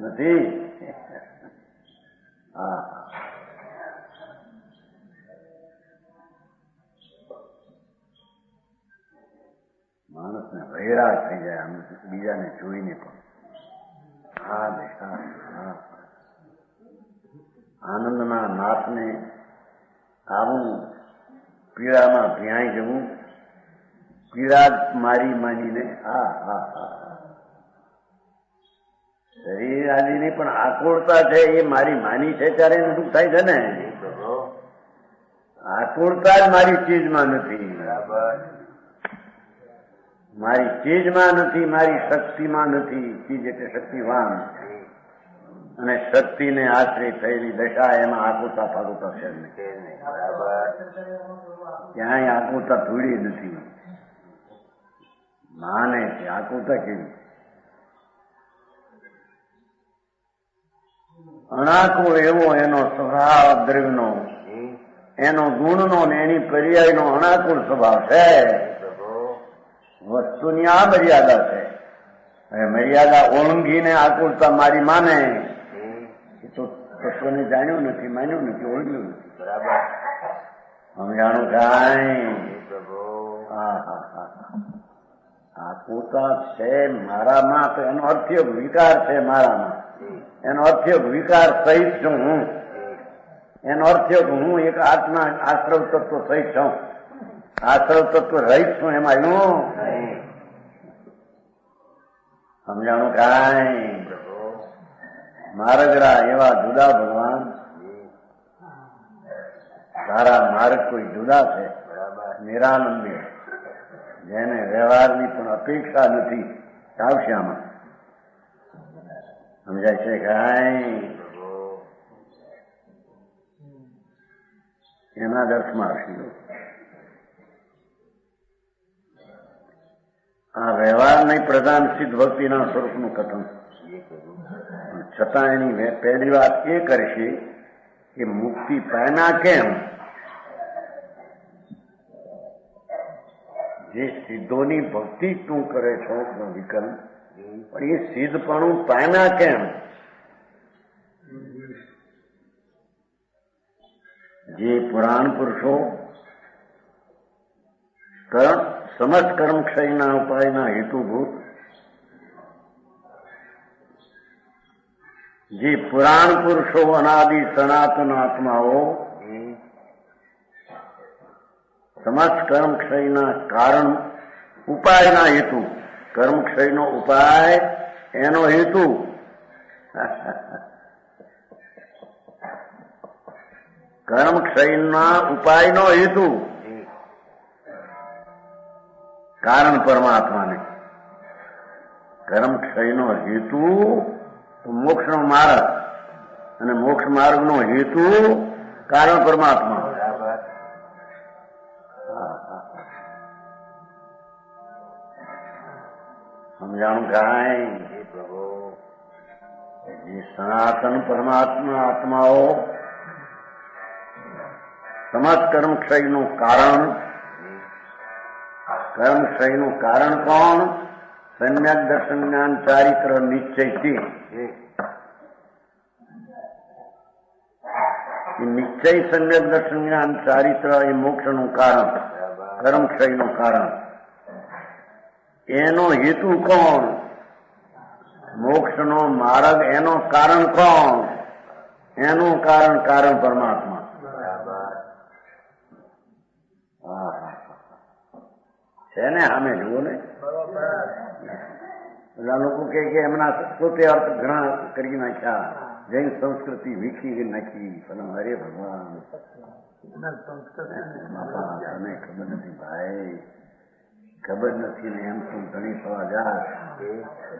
નથી. હા, માણસને વૈરાગ થઈ જાય બીજાને જોઈને પણ. હા બેટા, હા, આનંદના નાથને આવું પીડામાં ભ્યાઈ જવું, પીડા મારી માનીને. હા હા હા, શરીર આદિની પણ આકુળતા છે એ મારી માની છે ત્યારે એને દુઃખ થાય છે ને. આકુળતા જ મારી ચીજમાં નથી. મારી ચીજમાં નથી, મારી શક્તિમાં નથી. ચીજ એટલે શક્તિવાન અને શક્તિને આશ્રિત થયેલી દશા, એમાં આકુરતા ફાકુરતા છે નહીં. ક્યાંય આકુરતા ધૂળી નથી. માને છે આકુરતા કેવી. અણાકુળ એવો એનો સ્વભાવ દ્રવ્યનો, એનો ગુણનો ને એની પર્યાયનો અણાકુળ સ્વભાવ છે. વસ્તુની આ મર્યાદા છે. હવે મર્યાદા ઓળંગીને આકુળતા મારી માને એ તો તત્વને જાણ્યું નથી, માન્યું નથી, ઓળંગ્યું નથી. બરાબર સમજાણું કાંઈ. હા હા હા, આકુળતા છે મારામાં તો એનો અર્થયોગ વિકાર છે. મારામાં એનો અર્થયોગ વિકાર સહિત છું હું. એનો અર્થયોગ હું એક આત્મા આશ્રવ તત્વ સહિત છું. આશ્રવ તત્વ રહિત છું એમાં હું. સમજાણું કાંઈ. માર્ગરા એવા જુદા ભગવાન, તારા માર્ગ કોઈ જુદા છે. નિરાનંદી, જેને વ્યવહારની પણ અપેક્ષા નથી. આવશે આમાં. સમજાય છે કાંઈ. એના દર્શમાં આવશે. આ વ્યવહાર નહીં પ્રધાન સિદ્ધ ભક્તિના સ્વરૂપનું કથન. છતાં એની પહેલી વાત એ કરશે કે મુક્તિ પામ્યા કેમ. જે સિદ્ધોની ભક્તિ તું કરે છો વિકલ્પ, પણ એ સિદ્ધપણું પામ્યા કેમ. જે પુરાણ પુરુષો સમસ્ત કર્મ ક્ષયના ઉપાયના હેતુભૂત, જે પુરાણ પુરુષો અનાદિ સનાતન આત્માઓ સમસ્ત કર્મ ક્ષયના કારણ ઉપાયના હેતુ, કર્મ ક્ષયનો ઉપાય એનો હેતુ કર્મ ક્ષયના ઉપાયનો હેતુ કારણ પરમાત્માને. કર્મ ક્ષયનો હેતુ મોક્ષનો માર્ગ અને મોક્ષ માર્ગનો હેતુ કારણ પરમાત્મા. સમજાણું કાંઈ પ્રભુ? જે સનાતન પરમાત્મા આત્માઓ સમસ્ત કર્મ ક્ષયનું કારણ, કર્મ ક્ષયનું કારણ કોણ? સમ્યક દર્શન જ્ઞાન ચારિત્ર નિશ્ચયથી. નિશ્ચય સમ્યક દર્શન જ્ઞાન ચારિત્ર એ મોક્ષનું કારણ, કર્મ ક્ષયનું કારણ. એનો હેતુ કોણ? મોક્ષનો માર્ગ. એનો કારણ કોણ? એનું કારણ કારણ પરમાત્મા. છે ને? સામે જુઓ ને. બધા લોકો કે એમના પોતે અર્થ ઘણા કરી નાખ્યા, જૈન સંસ્કૃતિ વીખી નાખી. પણ અરે ભગવાન, તને ખબર નથી ભાઈ, ખબર નથી ને એમ તું ઘણી થવા જા.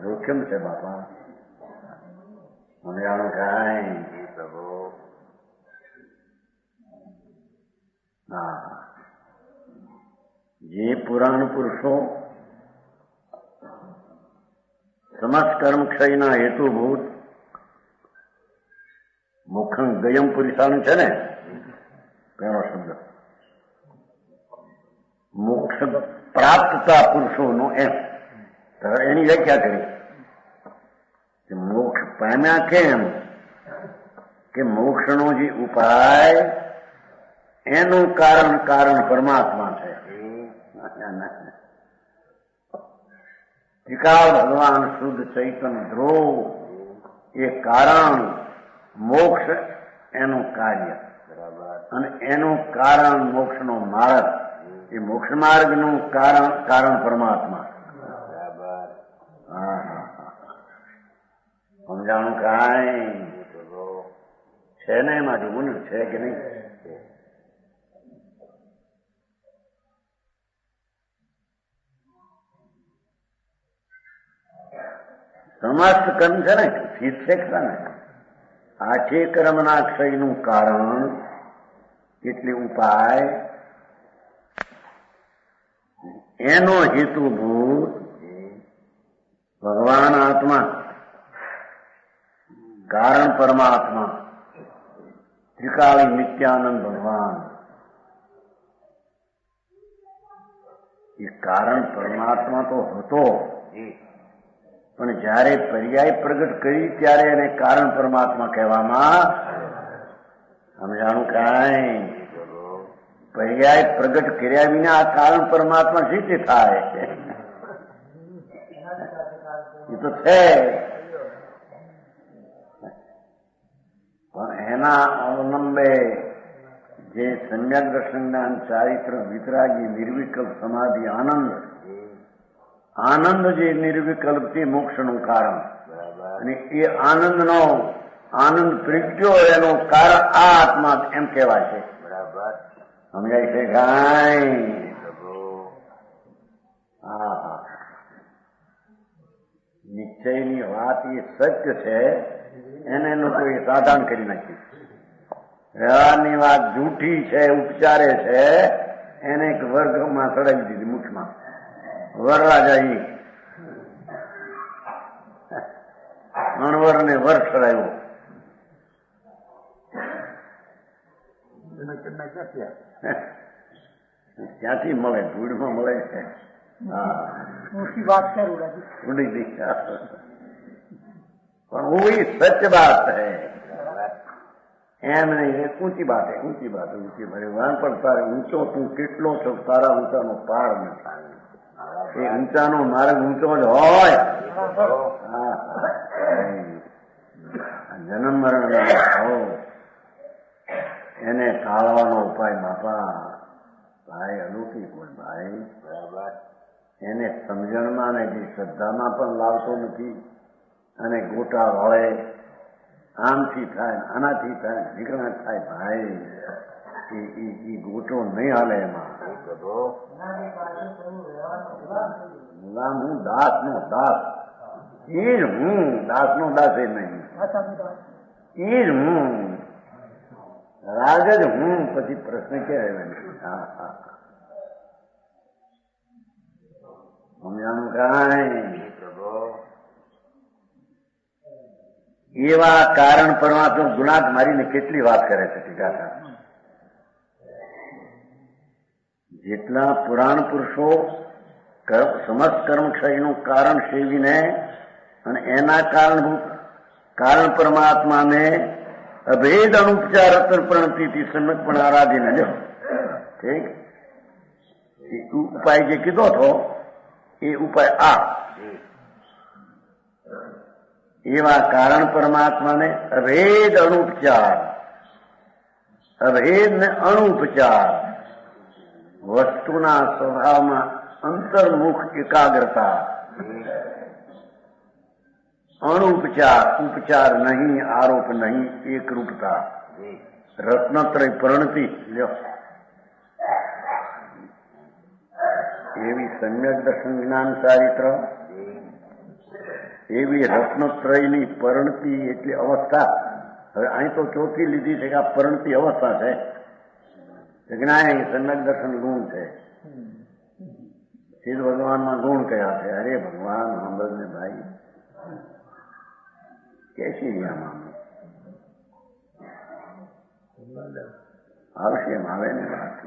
જોખમ છે બાપા. સમજાણું કાંઈ પ્રભુ? હા, જે પુરાણ પુરુષો સમસ્ત કર્મ ક્ષયના હેતુભૂત મુખં ગયમ પુરુષાનું છે ને પહેલો શબ્દ, મોક્ષ પ્રાપ્તતા પુરુષોનો એમ એની વ્યાખ્યા કરી કે મોક્ષ પામ્યા કેમ? કે મોક્ષનો જે ઉપાય એનું કારણ કારણ પરમાત્મા છે. ત્રિકાળ ભગવાન શુદ્ધ ચૈતન્ય ધ્રુવ એ કારણ, મોક્ષ એનું કાર્ય, અને એનું કારણ મોક્ષનો માર્ગ. એ મોક્ષ માર્ગનું કારણ કારણ પરમાત્મા. સમજાણું કાંઈ? છે ને એમાં જોવું ને, છે કે નહીં? સમસ્ત કર્મ છે ને, શીર્ષક છે ને, આઠે કર્મના ક્ષયનું કારણ એટલે ઉપાય, એનો હેતુભૂત ભગવાન આત્મા, કારણ પરમાત્મા, ત્રિકાળી નિત્યાનંદ ભગવાન. એ કારણ પરમાત્મા તો હતો, પણ જયારે પર્યાય પ્રગટ કરી ત્યારે એને કારણ પરમાત્મા કહેવામાં. સમજાણું કાંઈ? પર્યાય પ્રગટ કર્યા વિના આ કારણ પરમાત્મા શી રીતે થાય? એ તો છે, પણ એના અવલંબે જે સમ્યક દર્શન જ્ઞાન ચારિત્ર વિતરાગી નિર્વિકલ્પ સમાધિ આનંદ, આનંદ જે નિર્વિકલ્પ તે મોક્ષનું કારણ, અને એ આનંદનો આનંદ પ્રગટ્યો એનું કારણ આ આત્મા એમ કહેવાય છે. બરાબર સમજાય છે કાંઈ? હા, નિશ્ચયની વાત એ સત્ય છે, એને લોકોએ સાધારણ કરી નાખ્યું. વ્યવહારની વાત જૂઠી છે, ઉપચારે છે, એને એક વર્ગમાં ચડાવી દીધી, મુખમાં. વરરાજા અણવર ને વર ચડાવ્યો. ક્યાંથી મળે? ધૂળમાં મળે છે. વાત કરું પણ वही सच बात है. એમ નહીં, ઊંચી બાત હે, ઊંચી બાત, ઊંચી ભગવાન. પણ તારે ઊંચો તું કેટલો છો, તારા ઊંચાનો પાર નથી. એ ઊંચાનો માર્ગ ઊંચો જ હોય. જન્મ મરણ એને ટાળવાનો ઉપાય બાપા ભાઈ અલૌકિક હોય ભાઈ. બરાબર. એને સમજણમાં ને જે શ્રદ્ધામાં પણ લાવતો નથી, અને ગોટા વળે, આમથી થાય, આનાથી થાય, નીકળા થાય ભાઈ. એ ગોટો નહીં હાલે એમાં. ગુલામ હું, દાસ નો દાસ, એ જ હું, દાસ નો દાસ એ નહીં, એ જ હું, રાગ જ હું, પછી પ્રશ્ન ક્યાં આવ્યો? હા હા, સમજાનું કાંઈ? એવા કારણ પરમાત્મા ગુણાત મારીને કેટલી વાત કરે છે ટીકાકાર. જેટલા પુરાણ પુરુષો સમસ્ત કર્મક્ષયનું કારણ સેવીને અને એના કારણ પરમાત્માને અભેદ અનુપચાર પ્રણતિથી સમ્યકપણે આરાધીને લ્યો, ઠીક, ઉપાય જે કીધો હતો એ ઉપાય આ એવા કારણ પરમાત્માને અભેદ અનુપચાર, અભેદ ને અનુપચાર, વસ્તુના સ્વભાવમાં અંતર્મુખ એકાગ્રતા, અનુપચાર, ઉપચાર નહીં, આરોપ નહીં, એકરૂપતા, રત્નત્રય પ્રણતિ લ્યો, એવી સમ્યક દર્શન જ્ઞાન ચારિત્ર, એવી રત્નત્રયની પરણતિ એટલે અવસ્થા. હવે અહીં તો ચોથી લીધી છે કે આ પરણતિ અવસ્થા છે. જ્ઞાન સમ્યક દર્શન ગુણ છે. સિદ્ધ ભગવાનમાં ગુણ કયા છે? અરે ભગવાન સાંભળને ભાઈ, કેસી આમાં આવશે એમ આવે ને વાત.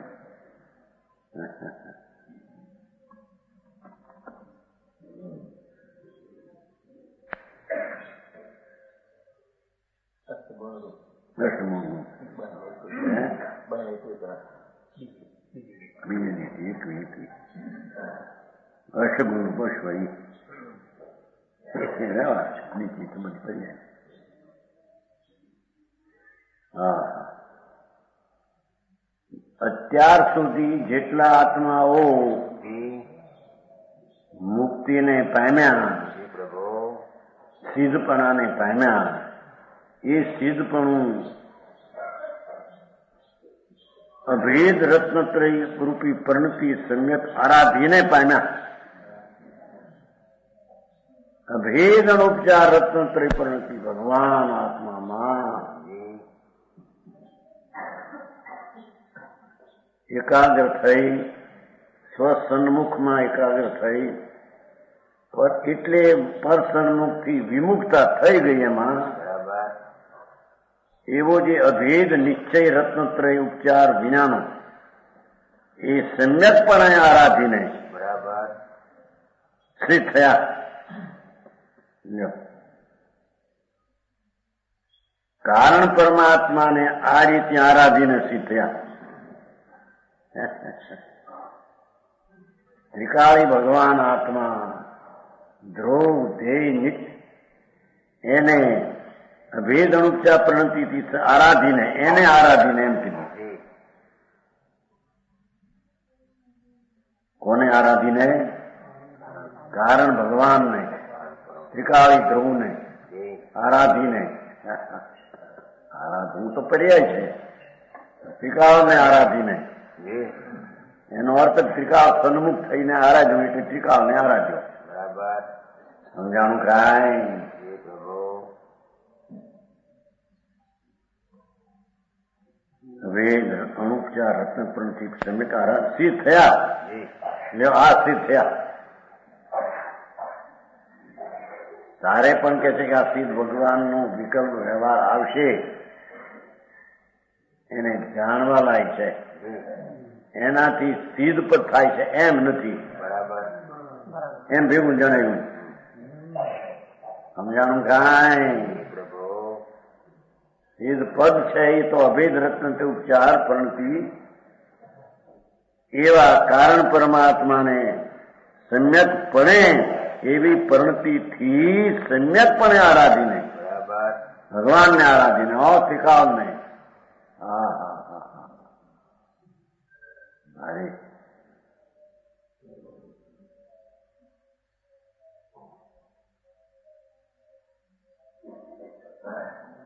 અષ્ટગુણ પશ્વઈ નીચે તો બધી પડી જાય. હા, અત્યાર સુધી જેટલા આત્માઓ મુક્તિને પામ્યા, સિદ્ધપણાને પામ્યા, એ સિદ્ધપણું અભેદ રત્નત્રય રૂપી પરણતિ સમ્યક આરાધીને પામ્યા. અભેદ અનુપચાર રત્નત્રય પરણતિ ભગવાન આત્મામાં એકાગ્ર થઈ, સ્વસન્મુખમાં એકાગ્ર થઈ, એટલે પરસન્મુખથી વિમુક્તા થઈ ગઈ. એમાં એવો જે અભેદ નિશ્ચય રત્નત્રય ઉપચાર વિનાનો એ સમ્યકપણે આરાધીને સ્થિત થયા. કારણ પરમાત્માને આ રીતે આરાધીને સ્થિત થયા. ત્રિકાળી ભગવાન આત્મા ધ્રુવ ધ્યેય નિત્ય એને અભેદ અનુપચાર પ્રણતિથી આરાધીને, એને આરાધીને એમ કીધું. કોને આરાધીને? કારણ ભગવાનને, ત્રિકાળી ધ્રુવને આરાધીને. આરાધવું તો પર્યાય છે, ત્રિકાળને આરાધીને. એનો અર્થ ત્રિકાળ સન્મુખ થઈને આરાધ્યો એટલે ત્રિકાળને આરાધ્યો. બરાબર સમજાણું કાંઈ? વેદ અનુપચાર રત્ન પ્રણતિ સમ્યક સિદ્ધ થયા. આ સિદ્ધ થયા. તારે પણ કે છે કે આ સિદ્ધ ભગવાનનો વિકલ્પ વ્યવહાર આવશે, એને જાણવા લાયક છે. એનાથી સિદ્ધ પદ થાય છે એમ નથી. બરાબર એમ ભેગું જણાવ્યું. સમજાણું કાંઈ? સિદ્ધ પદ છે એ તો અભેદ રત્ન ઉપચાર પરણતિ એવા કારણ પરમાત્માને સમ્યકપણે એવી પરણતિથી સમ્યકપણે આરાધીને, ભગવાનને આરાધીને, ત્રિકાળને. હા હા હા હા. અરે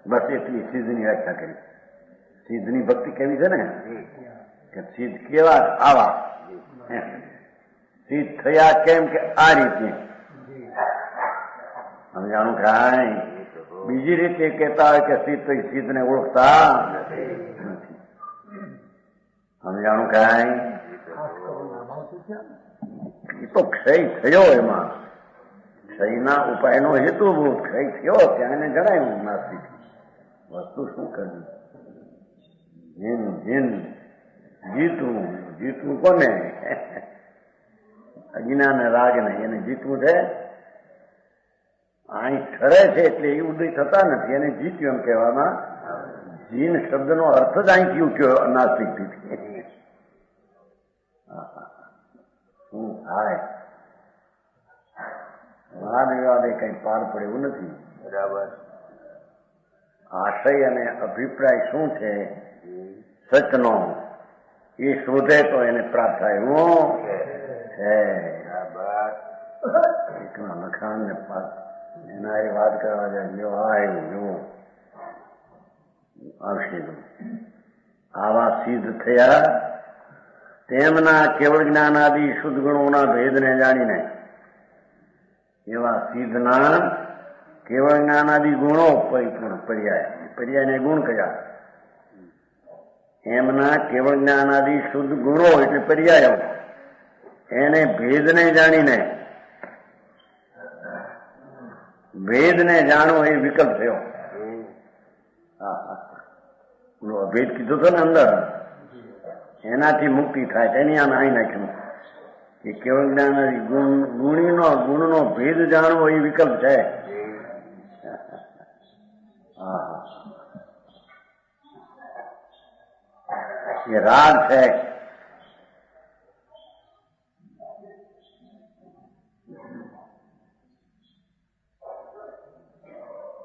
બસ એટલી સિદ્ધની વ્યાખ્યા કરી. સિદ્ધની ભક્તિ કેવી છે ને કે સિદ્ધ કેવા? આવા સિદ્ધ થયા કેમ કે આ રીતે સમજાણું કાંઈ બીજી રીતે કહેતા હોય કે સિદ્ધ ને ઓળખતા નથી. સમજાણું કાંઈ એ તો ક્ષય થયો. એમાં ક્ષયના ઉપાયનો હેતુભૂત ક્ષય થયો ત્યાં એને જણાવ્યું નાસ્તિક વસ્તુ શું કરવી. જીતવું કોને? અજ્ઞાન રાગ ને એને જીતવું છે. અહીં ઠરે છે એટલે એ ઉદય થતા નથી એને જીત્યું એમ કહેવામાં. જીન શબ્દનો અર્થ જ અહીંથી ઉઠ્યો નાસ્તિકથી. શું થાય? વાદ વિવાદે કઈ પાર પડે એવું નથી. બરાબર. આશય અને અભિપ્રાય શું છે સચનો એ શોધે તો એને પ્રાપ્ત થાય. એવું છે એકના લખાણ ને એના એ વાત કરવા જાય જો આવ્યું જુઓ આવશે. આવા સિદ્ધ થયા તેમના કેવળ જ્ઞાનાદિ શુદ્ધ ગુણોના ભેદને જાણીને એવા સિદ્ધના કેવળ જ્ઞાનાદિ ગુણો પરિપૂર્ણ પર્યાયને ગુણ કયા? એમના કેવળ જ્ઞાનાદિ શુદ્ધ ગુણો એટલે પર્યાયો એને ભેદને જાણીને ભેદને જાણો એ વિકલ્પ થયો. અભેદ કીધો હતો ને અંદર એનાથી મુક્તિ થાય તેની આમ આવી નાખ્યું કે કેવળ જ્ઞાનાદિ ગુણનો ભેદ જાણવો એ વિકલ્પ છે. એ રાગ છે.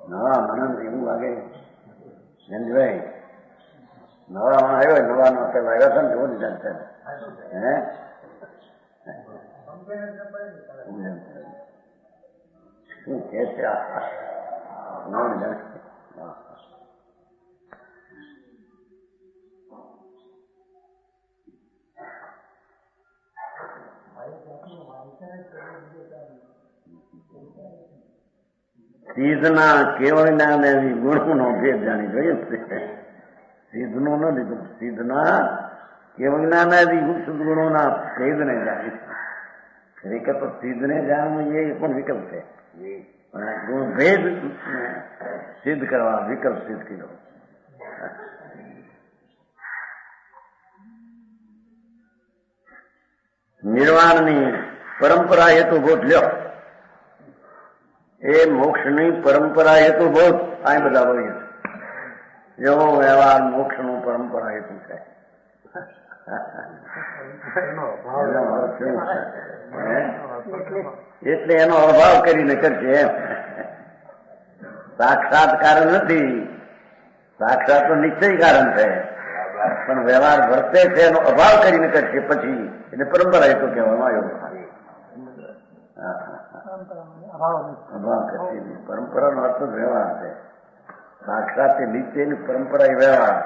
નવા આનંદ એવું લાગે જયંતભાઈ નવામાં આવ્યો નવાનો પેલા આવ્યો છે ને કેવો નિદાન છે હે શું કે છે સિદ્ધના કેવળ જ્ઞાન એવી ગુણનો ભેદ જાણી જોઈએ. સિદ્ધનું ન લીધું. સિદ્ધના કેવળ જ્ઞાનાદિ શુદ્ધ ગુણોના ભેદને જાણી. ખરેખર તો સિદ્ધને જાણવું એ પણ વિકલ્પ છે. ગુણ ભેદ સિદ્ધ કરવા વિકલ્પ સિદ્ધ કર્યો. નિર્વાણની પરંપરા હેતુભૂત લ્યો. એ મોક્ષની પરંપરા હેતુભૂત આ બધા બોલીએ એવો વ્યવહાર મોક્ષનું પરંપરા હેતુ છે. એટલે એનો અભાવ કરીને કરશે એમ. સાક્ષાત્કાર નથી. સાક્ષાત તો નિશ્ચય કારણ છે પણ વ્યવહાર વર્તે છે એનો અભાવ કરીને કરશે પછી એટલે પરંપરા હેતુ કહેવામાં આવ્યો. અભાવ કરશે પરંપરાનો અર્થ જ વ્યવહાર છે. સાક્ષાત નિશ્ચયની પરંપરા એ વ્યવહાર.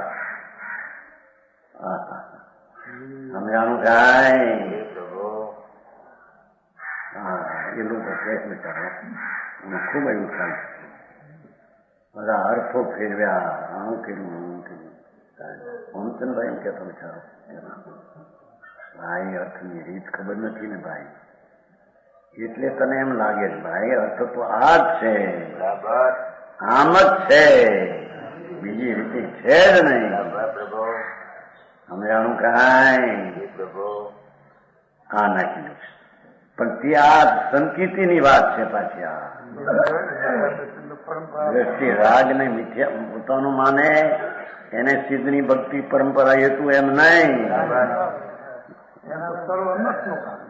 સમજાણું કાંઈ? એ લોકો પ્રયત્ન કરે ખૂબ એવું થાય. બધા અર્થો ફેરવ્યા આવું કર્યું મોહનચંદભાઈ એમ કહેતો વિચારો ભાઈ અર્થની રીત ખબર નથી ને ભાઈ એટલે તને એમ લાગે છે ભાઈ અર્થ તો આ જ છે બરાબર આમ જ છે બીજી રીતે છે જ નહીં. સમજાણું કાંઈ? આ નાખી પણ તે આ સંકિતિની વાત છે પાછી. આ દ્રષ્ટિ રાગ ને મિથ્યા પોતાનું માને એને સિદ્ધની ભક્તિ પરંપરા હેતુ એમ નહીં.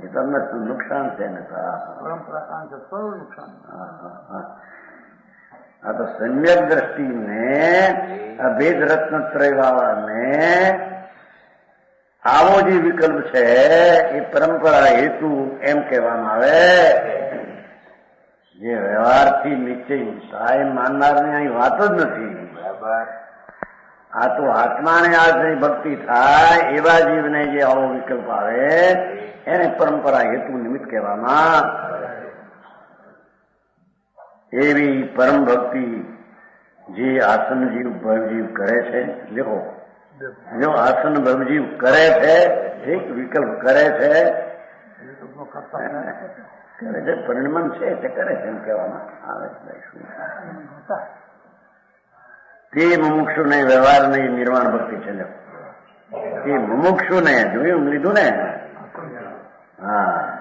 એ તો નુકસાન છે ને. આ તો સમ્યક દ્રષ્ટિને અભેદ રત્નત્રય વાળાને આવો જે વિકલ્પ છે એ પરંપરા હેતુ એમ કહેવામાં આવે. જે વ્યવહારથી નિશ્ચય થાય માનનારની અહીં વાત જ નથી. બરાબર આ તો આત્માને આશ્રય ભક્તિ થાય એવા જીવને જે આવો વિકલ્પ આવે એને પરંપરા હેતુ નિમિત્ત કહેવામાં. એવી પરમ ભક્તિ જે આસન જીવ ભવજીવ કરે છે, જો આસન ભવજીવ કરે છે, એક વિકલ્પ કરે છે, પરિણમન છે તે કરે છે એમ કહેવામાં આવે છે. તે મુમુક્ષુને વ્યવહાર નહીં નિર્વાણ ભક્તિ છે. તે મુમુક્ષુને જોયું લીધું ને, હા,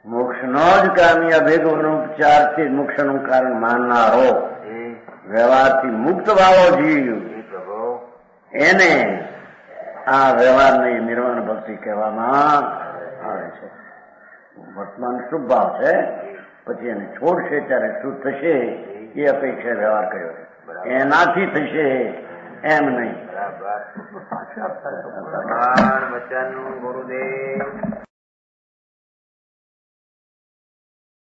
મોક્ષનો જ કામી અભેદોનો ઉપચારથી મોક્ષનું કારણ માનનારો વ્યવહારથી મુક્ત ભાવો જીવ એને આ વ્યવહારની નિર્વાણ ભક્તિ કહેવામાં આવે છે. વર્તમાન શુભ ભાવ છે, પછી એને છોડશે ત્યારે શું થશે એ અપેક્ષા વ્યવહાર કર્યો છે. એનાથી થશે એમ નહીં. ગુરુદેવ